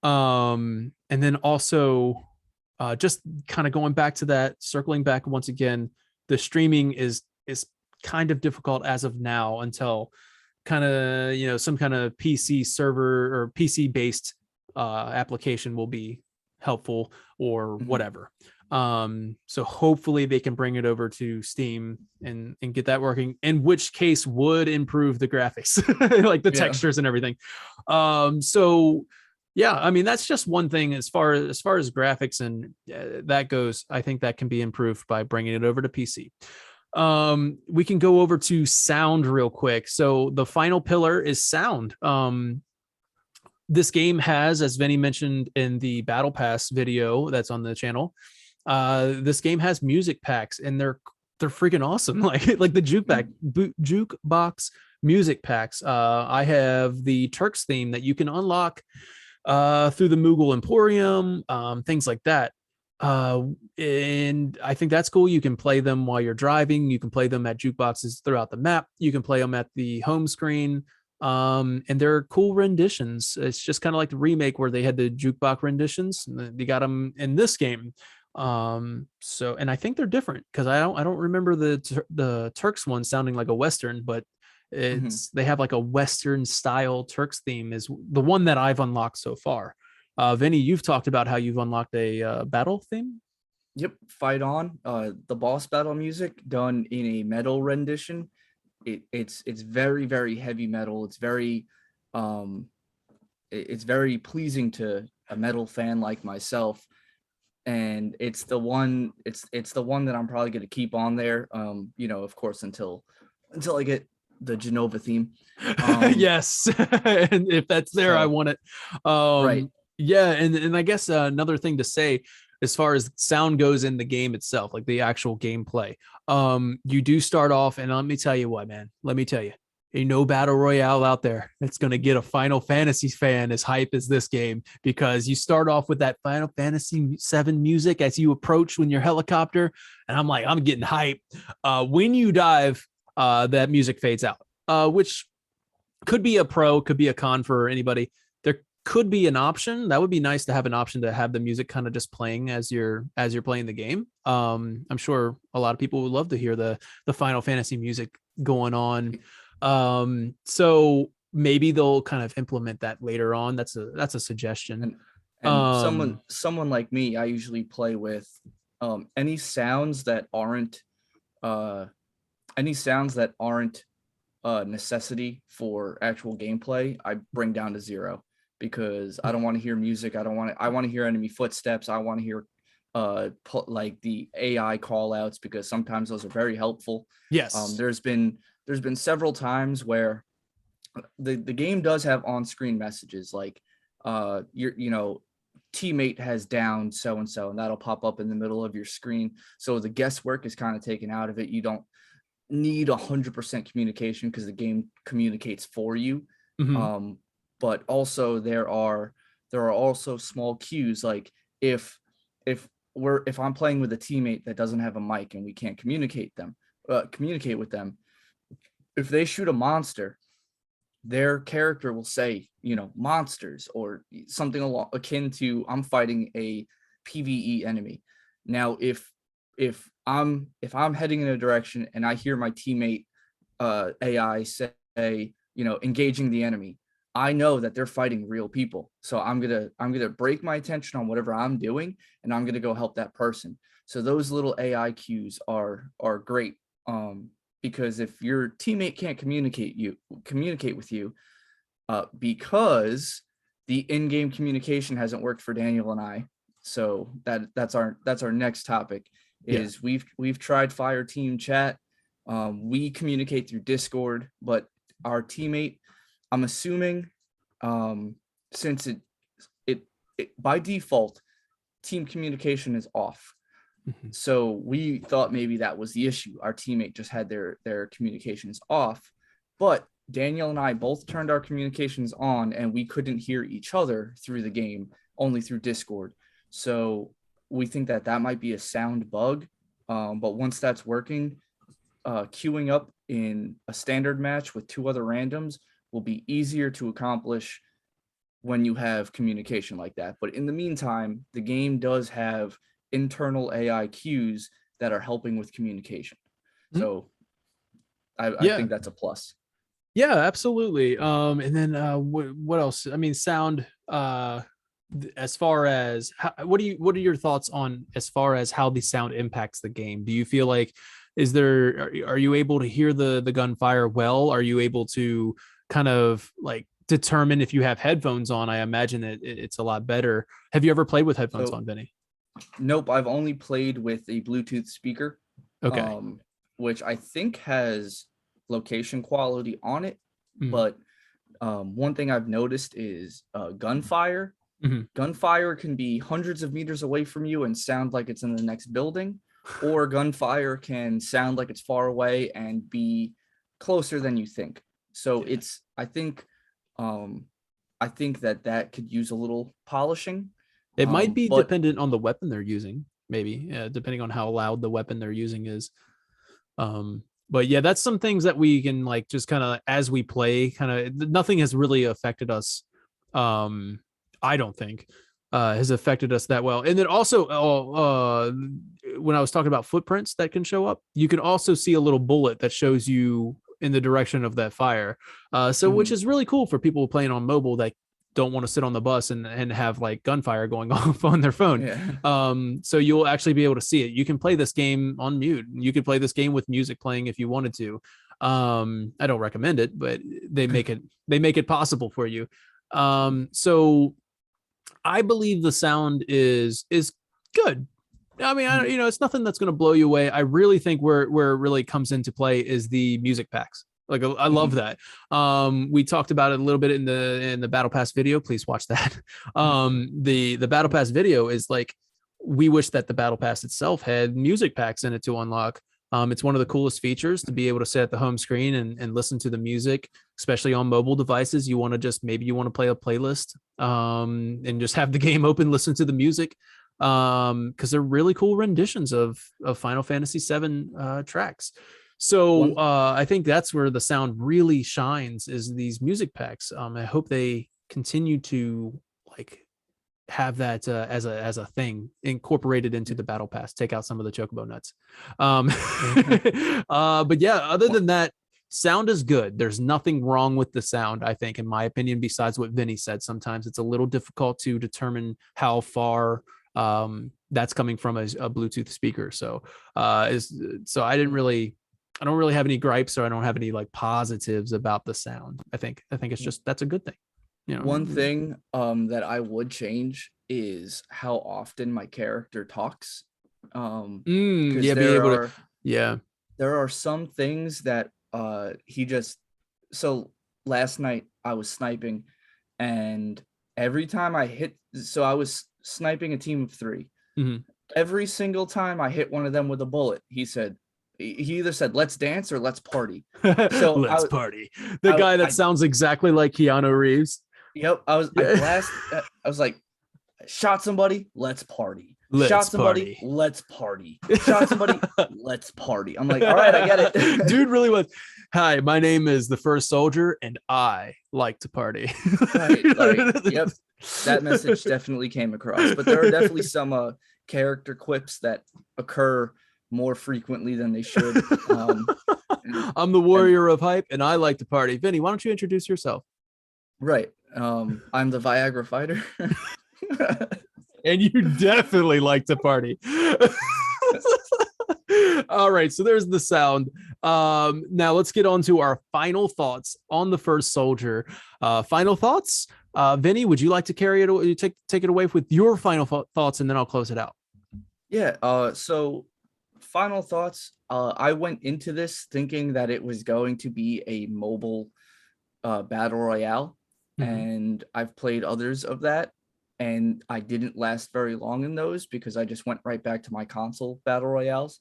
And then also, just kind of going back to that, circling back once again, the streaming is kind of difficult as of now until kind of, some kind of PC server or PC based application will be helpful or Mhm. whatever. So hopefully they can bring it over to Steam and get that working, in which case would improve the graphics, like the Yeah. textures and everything. So yeah, I mean that's just one thing as far as graphics and that goes. I think that can be improved by bringing it over to PC. We can go over to sound real quick. So the final pillar is sound. This game has, as Vinny mentioned in the Battle Pass video that's on the channel, this game has music packs, and they're freaking awesome. Like the Mhm. jukebox music packs. I have the Turks theme that you can unlock through the Moogle Emporium, things like that. Uh, and I think that's cool. You can play them while you're driving. You can play them at jukeboxes throughout the map. You can play them at the home screen. And they're cool renditions. It's just kind of like the remake where they had the jukebox renditions, and they got them in this game. So, and I think they're different because I don't remember the Turks one sounding like a Western, but Mhm. they have like a Western style Turks theme is the one that I've unlocked so far. Vinny, you've talked about how you've unlocked a battle theme. Yep, Fight On. The boss battle music done in a metal rendition. It's very very heavy metal. Um it's very pleasing to a metal fan like myself, and it's the one that I'm probably going to keep on there. Of course, until I get the Genova theme. Um, Yes. And if that's there, I so want it. right. Yeah, and I guess another thing to say as far as sound goes in the game itself, like the actual gameplay. You do start off, and let me tell you what, man. Let me tell you. Ain't no battle royale out there that's going to get a Final Fantasy fan as hype as this game, because you start off with that Final Fantasy VII music as you approach when you're helicopter, and I'm like, I'm getting hype. When you dive, that music fades out, which could be a pro, could be a con for anybody. There could be an option that would be nice to have an option to have the music kind of just playing as you're playing the game. I'm sure a lot of people would love to hear the Final Fantasy music going on. So maybe they'll kind of implement that later on. That's a suggestion. and and Um, someone like me, I usually play with any sounds that aren't uh any sounds that aren't necessity for actual gameplay, I bring down to zero, because I don't want to hear music. I want to hear enemy footsteps. I want to hear like the AI call outs, because sometimes those are very helpful. yes. There's been several times where the game does have on-screen messages like your teammate has downed so and so, and that'll pop up in the middle of your screen, so the guesswork is kind of taken out of it. You don't need 100% communication because the game communicates for you. Mhm. um but also there are also small cues, like if if if I'm playing with a teammate that doesn't have a mic and we can't communicate with them, if they shoot a monster, their character will say, monsters, or something akin to, I'm fighting a PvE enemy. Now, if I'm heading in a direction and I hear my teammate AI say, engaging the enemy, I know that they're fighting real people. So I'm gonna break my attention on whatever I'm doing, and I'm gonna go help that person. So those little AI cues are great. Because if your teammate can't communicate with you, because the in-game communication hasn't worked for Daniel and I. So that's our next topic. Yeah. Is we've tried Fire Team Chat. We communicate through Discord, but our teammate, I'm assuming, since it by default, team communication is off. Mhm. So we thought maybe that was the issue. Our teammate just had their communications off, but Daniel and I both turned our communications on, and we couldn't hear each other through the game, only through Discord. So we think that might be a sound bug. But once that's working, queuing up in a standard match with two other randoms will be easier to accomplish when you have communication like that. But in the meantime, the game does have internal AI cues that are helping with communication. Mhm. So I Yeah. think that's a plus. Yeah, absolutely. And then what else? I mean, sound. As far as what are your thoughts on as far as how the sound impacts the game? Do you feel like are you able to hear the gunfire well? Are you able to kind of like determine if you have headphones on? I imagine that it's a lot better. Have you ever played with headphones So on, Vinny? nope, I've only played with a Bluetooth speaker, Okay. um, which I think has location quality on it. Mm-hmm. But one thing I've noticed is gunfire. Mm-hmm. Gunfire can be hundreds of meters away from you and sound like it's in the next building, or gunfire can sound like it's far away and be closer than you think. So Yeah. um, I think that could use a little polishing. It might be But dependent on the weapon they're using, maybe, depending on how loud the weapon they're using is. But yeah, that's some things that we can like just kind of as we play, kind of nothing has really affected us. I don't think has affected us that well. And then also, when I was talking about footprints that can show up, you can also see a little bullet that shows you in the direction of that fire. So which is really cool for people playing on mobile that don't want to sit on the bus and have like gunfire going off on their phone. Yeah. So you'll actually be able to see it. You can play this game on mute. You could play this game with music playing if you wanted to. I don't recommend it, but they make it possible for you. So I believe the sound is good. I mean, it's nothing that's going to blow you away. I really think where it really comes into play is the music packs. Like I love that. We talked about it a little bit in the Battle Pass video. Please watch that. The Battle Pass video is like, we wish that the Battle Pass itself had music packs in it to unlock. It's one of the coolest features to be able to sit at the home screen and listen to the music, especially on mobile devices. You want to just maybe you want to play a playlist and just have the game open, listen to the music, because they're really cool renditions of Final Fantasy VII tracks. So I think that's where the sound really shines, is these music packs. I hope they continue to like have that as a thing incorporated into the battle pass. Take out some of the chocobo nuts. But yeah, other than that, sound is good. There's nothing wrong with the sound, I think, in my opinion, besides what Vinny said. Sometimes it's a little difficult to determine how far that's coming from a Bluetooth speaker. So I don't really have any gripes, or I don't have any like positives about the sound. I think it's just, that's a good thing. One thing that I would change is how often my character talks. Yeah, be able to, yeah. There are some things that he just, so last night I was sniping, and every time I hit, so I was sniping a team of 3. Every single time I hit one of them with a bullet, he either said let's dance or let's party. So let's party. The guy that sounds exactly like Keanu Reeves. Yep. I was like, shot somebody, let's party. Shot somebody, let's party. Shot somebody, let's party. I'm like, all right, I get it. Dude really was. Hi, my name is the First Soldier, and I like to party. Right. Yep. That message definitely came across. But there are definitely some character quips that occur more frequently than they should. I'm the warrior of hype, and I like to party. Vinny, why don't you introduce yourself? Right. I'm the Viagra fighter. And you definitely like to party. All right, so there's the sound. Now let's get on to our final thoughts on the First Soldier. Final thoughts? Vinny, would you like to carry it? Take it away with your final thoughts, and then I'll close it out. Yeah. So final thoughts. I went into this thinking that it was going to be a mobile battle royale, and I've played others of that, and I didn't last very long in those because I just went right back to my console battle royales.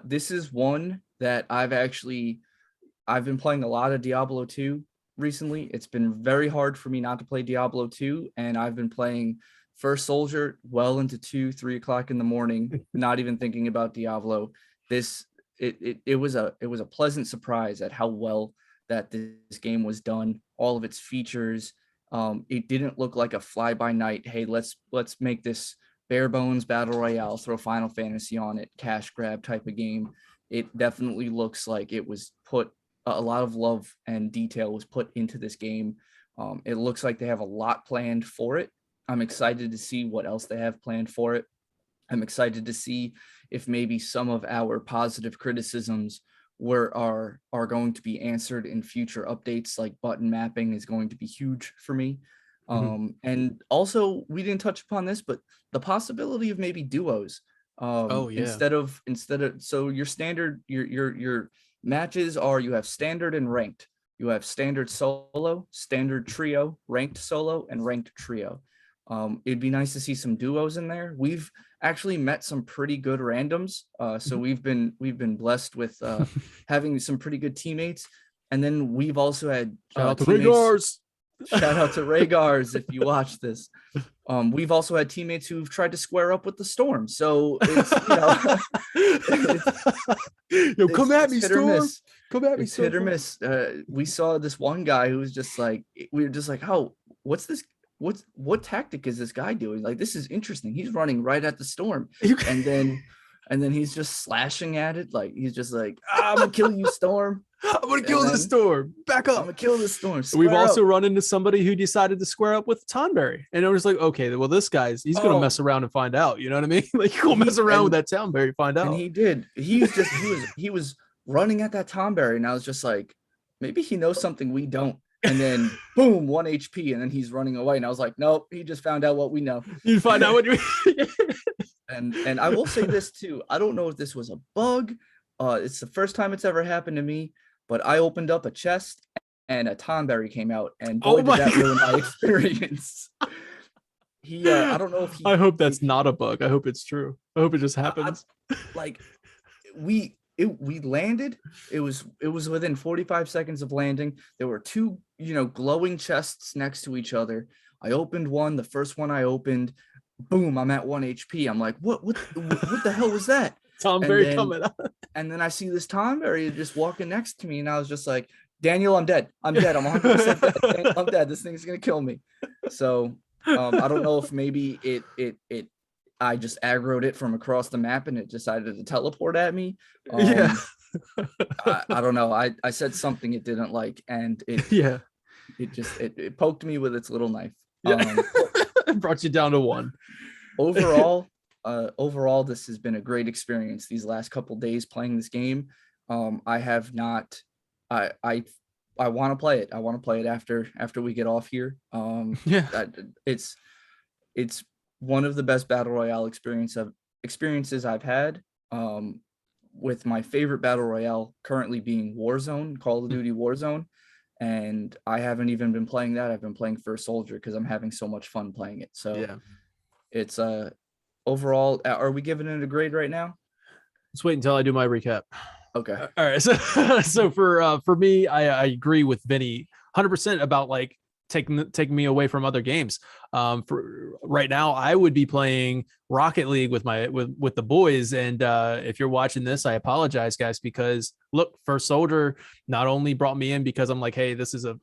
This is one that I've been playing a lot of Diablo 2 recently. It's been very hard for me not to play Diablo 2, and I've been playing First Soldier well into 2-3 o'clock in the morning, not even thinking about Diablo. It was a pleasant surprise at how well that this game was done. All of its features. It didn't look like a fly-by-night, hey, let's make this bare bones battle royale, throw Final Fantasy on it, cash grab type of game. It definitely looks like it was put, a lot of love and detail was put into this game. It looks like they have a lot planned for it. I'm excited to see what else they have planned for it. I'm excited to see if maybe some of our positive criticisms are going to be answered in future updates. Like button mapping is going to be huge for me. And also, we didn't touch upon this, but the possibility of maybe duos. Instead of so your standard your matches are, you have standard and ranked. You have standard solo, standard trio, ranked solo, and ranked trio. It'd be nice to see some duos in there. We've actually met some pretty good randoms. So we've been blessed with having some pretty good teammates. And then we've also had shout out to Rigars. Shout out to Rhaegars if you watch this. We've also had teammates who've tried to square up with the Storm. So it's, Yo, come at me, hit or Storm. miss. Come at me, It's Storm. hit or miss. We saw this one guy who was just like, we were just like, oh, what's this? What tactic is this guy doing? Like, this is interesting. He's running right at the Storm. And then he's just slashing at it. Like, he's just like, I'm gonna kill you, Storm. I'm gonna kill the Storm. Back up. I'm gonna kill the Storm. We've also up. run into somebody who decided to square up with Tonberry, and I was like, okay, well, this he's gonna mess around and find out. You know what I mean? Like, he'll mess around with that Tonberry, find out. And he did. He was running at that Tonberry, and I was just like, maybe he knows something we don't. And then boom, 1 HP, and then he's running away. And I was like, nope, he just found out what we know. You find out what you and I will say this too. I don't know if this was a bug. It's the first time it's ever happened to me, but I opened up a chest and a Tonberry came out, and boy, did that ruin my experience. I don't know if I hope that's not a bug. I hope it's true. I hope it just happens. We landed. It was within 45 seconds of landing. There were two, glowing chests next to each other. I opened one. The first one I opened, boom, I'm at 1 HP. I'm like, what the hell was that? Tonberry coming up. And then I see this Tonberry just walking next to me, and I was just like, Daniel, I'm dead. I'm 100% dead. I'm dead. This thing's gonna kill me. So I don't know if maybe I just aggroed it from across the map and it decided to teleport at me. Yeah. I don't know. I said something it didn't like, and it poked me with its little knife. Yeah. It brought you down to 1. Overall, this has been a great experience these last couple days playing this game. I have not. I want to play it. I want to play it after we get off here. It's one of the best battle royale experiences I've had. With my favorite battle royale currently being Warzone, Call of Duty Warzone, and I haven't even been playing that. I've been playing First Soldier because I'm having so much fun playing it. So yeah, it's overall. Are we giving it a grade right now? Let's wait until I do my recap. Okay. All right. So for me, I agree with Vinny 100% about like taking me away from other games. For right now, I would be playing Rocket League with the boys. And if you're watching this, I apologize, guys, because look, First Soldier not only brought me in because I'm like, hey, this is a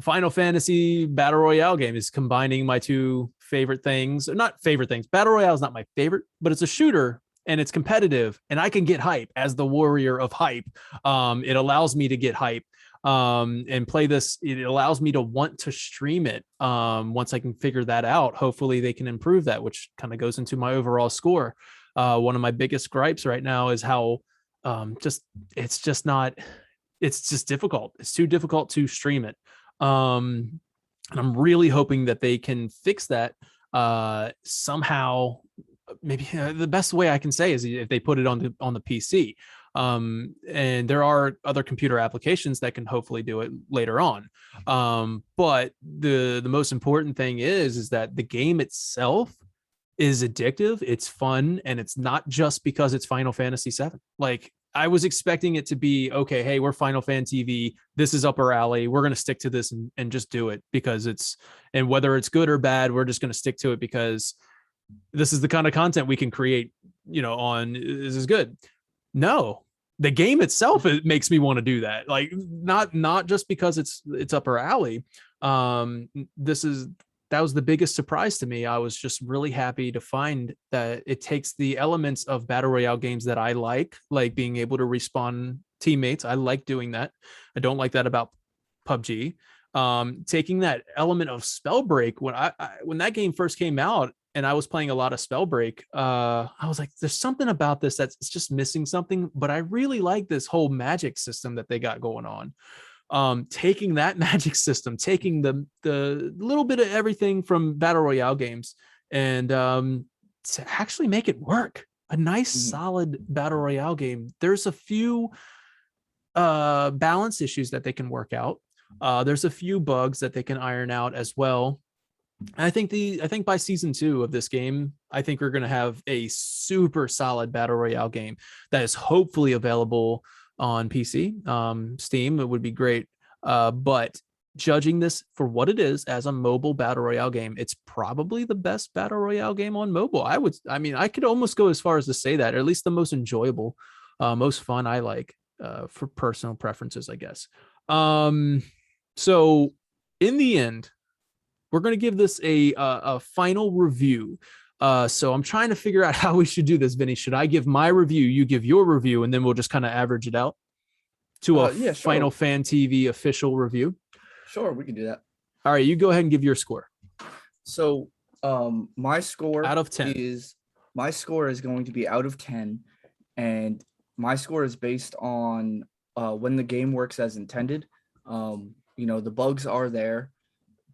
Final Fantasy battle royale game. Is combining my two favorite things. Not favorite things. Battle royale is not my favorite, but it's a shooter. And it's competitive, and I can get hype as the warrior of hype. It allows me to get hype and play this. It allows me to want to stream it once I can figure that out. Hopefully they can improve that, which kind of goes into my overall score. One of my biggest gripes right now is how it's just difficult. It's too difficult to stream it. And I'm really hoping that they can fix that somehow. Maybe the best way I can say is if they put it on the PC. And there are other computer applications that can hopefully do it later on. But the most important thing is that the game itself is addictive, it's fun, and it's not just because it's Final Fantasy VII. Like, I was expecting it to be, okay, hey, we're Final FanTV, this is up our alley, we're going to stick to this and just do it because and whether it's good or bad, we're just going to stick to it because this is the kind of content we can create, on this is good. No, the game itself, it makes me want to do that. Like, not just because it's up our alley. That was the biggest surprise to me. I was just really happy to find that it takes the elements of battle royale games that I like being able to respawn teammates. I like doing that. I don't like that about PUBG. Taking that element of Spellbreak, when that game first came out, and I was playing a lot of Spellbreak, I was like, there's something about this that's just missing something, but I really like this whole magic system that they got going on. Taking that magic system, taking the little bit of everything from battle royale games, and to actually make it work. A nice, solid battle royale game. There's a few balance issues that they can work out. There's a few bugs that they can iron out as well. I think by season 2 of this game, I think we're going to have a super solid battle royale game that is hopefully available on PC. Steam, it would be great. But judging this for what it is as a mobile battle royale game, it's probably the best battle royale game on mobile. I could almost go as far as to say that, or at least the most enjoyable, most fun I like, for personal preferences, I guess. So in the end, we're going to give this a final review. So I'm trying to figure out how we should do this, Vinny. Should I give my review, you give your review, and then we'll just kind of average it out to a Yeah, sure. Final FanTV official review? Sure, we can do that. All right, you go ahead and give your score. So, my score Out of 10. is going to be out of 10, and my score is based on when the game works as intended. The bugs are there,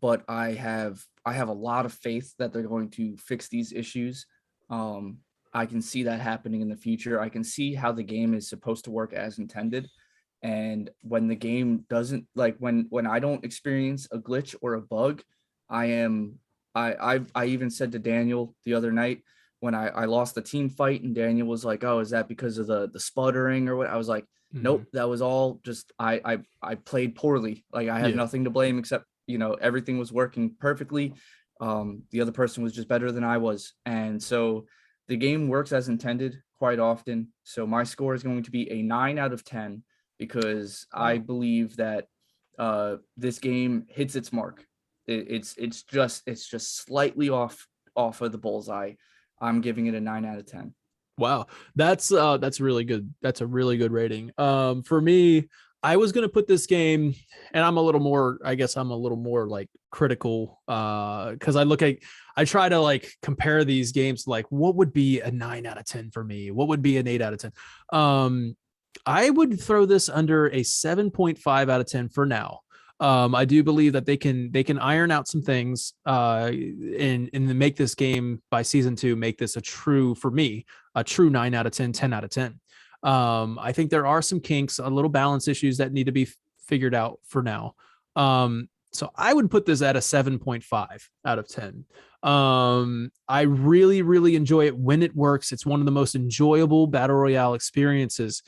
but I have a lot of faith that they're going to fix these issues. I can see that happening in the future. I can see how the game is supposed to work as intended. And when the game doesn't, like when I don't experience a glitch or a bug, I even said to Daniel the other night when I lost the team fight, and Daniel was like, "Oh, is that because of the sputtering or what?" I was like, "Nope, that was all just I played poorly. Like I have nothing to blame except everything was working perfectly. The other person was just better than I was, and so the game works as intended quite often. So my score is going to be a 9 out of 10 because I believe that this game hits its mark. It's just slightly off of the bullseye. I'm giving it a 9 out of 10. Wow, that's really good. That's a really good rating. For me, I was gonna put this game, and I'm a little more like critical, because I try to like compare these games, like what would be a 9 out of 10 for me, what would be an 8 out of 10. I would throw this under a 7.5 out of 10 for now. I do believe that they can iron out some things, and make this game by season 2, make this a true 9 out of 10, 10 out of 10. I think there are some kinks, a little balance issues that need to be figured out for now. So I would put this at a 7.5 out of 10. I really, really enjoy it when it works. It's one of the most enjoyable battle royale experiences.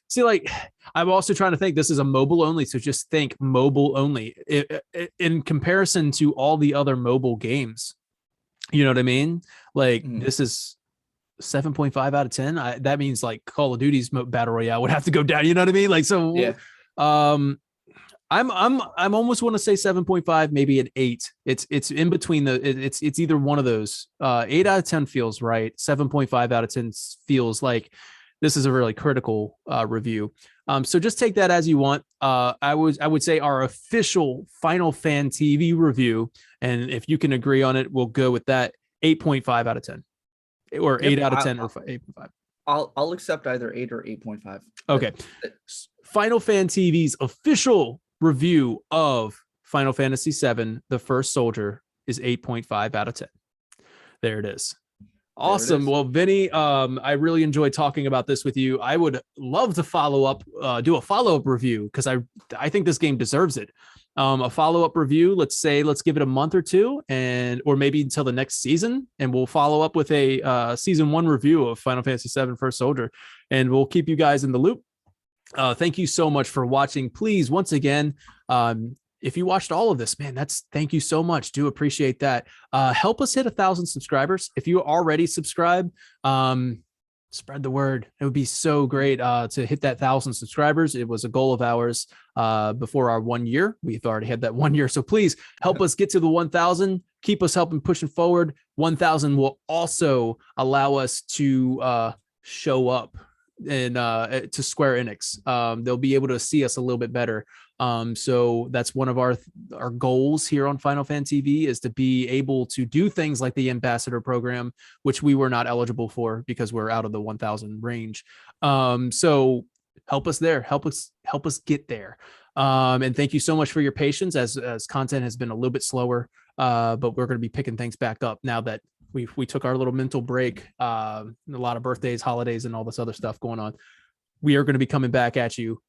See, like, I'm also trying to think, this is a mobile only. So just think mobile only in comparison to all the other mobile games. You know what I mean? Like, this is 7.5 out of 10. That means like Call of Duty's battle royale would have to go down. You know what I mean? Like, so, yeah. I'm almost want to say 7.5, maybe an 8. It's in between it's either one of those. 8 out of 10 feels right. 7.5 out of 10 feels like this is a really critical review. So just take that as you want. I would say our official Final FanTV review, and if you can agree on it, we'll go with that. 8.5 out of 10, or 8 out of 10, or 8.5. I'll accept either 8 or 8.5. Okay. Final FanTV's official review of Final Fantasy VII, The First Soldier, is 8.5 out of 10. There it is. Awesome. Well, Vinny, I really enjoyed talking about this with you. I would love to do a follow-up review, because I think this game deserves it. A follow-up review, let's give it a month or two, or maybe until the next season, and we'll follow up with a season 1 review of Final Fantasy VII First Soldier, and we'll keep you guys in the loop. Thank you so much for watching. Please, once again, if you watched all of this, man, thank you so much. Do appreciate that. Help us hit 1,000 subscribers. If you already subscribed, spread the word. It would be so great to hit that 1,000 subscribers. It was a goal of ours before our 1 year. We've already had that 1 year. So please help us get to the 1,000. Keep us helping pushing forward. 1,000 will also allow us to show up and to Square Enix. They'll be able to see us a little bit better. So that's one of our goals here on Final FanTV, is to be able to do things like the ambassador program, which we were not eligible for because we're out of the 1,000 range. So help us there, help us get there. And thank you so much for your patience as content has been a little bit slower, but we're going to be picking things back up now that we took our little mental break, a lot of birthdays, holidays, and all this other stuff going on. We are going to be coming back at you.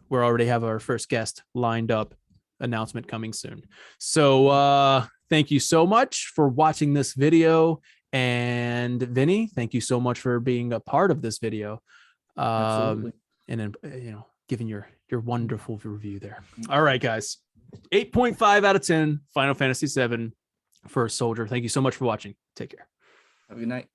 We already have our first guest lined up, announcement coming soon. So thank you so much for watching this video. And Vinny, thank you so much for being a part of this video. Absolutely. And then, giving your your wonderful review there. All right, guys. 8.5 out of 10, Final Fantasy VII First Soldier. Thank you so much for watching. Take care. Have a good night.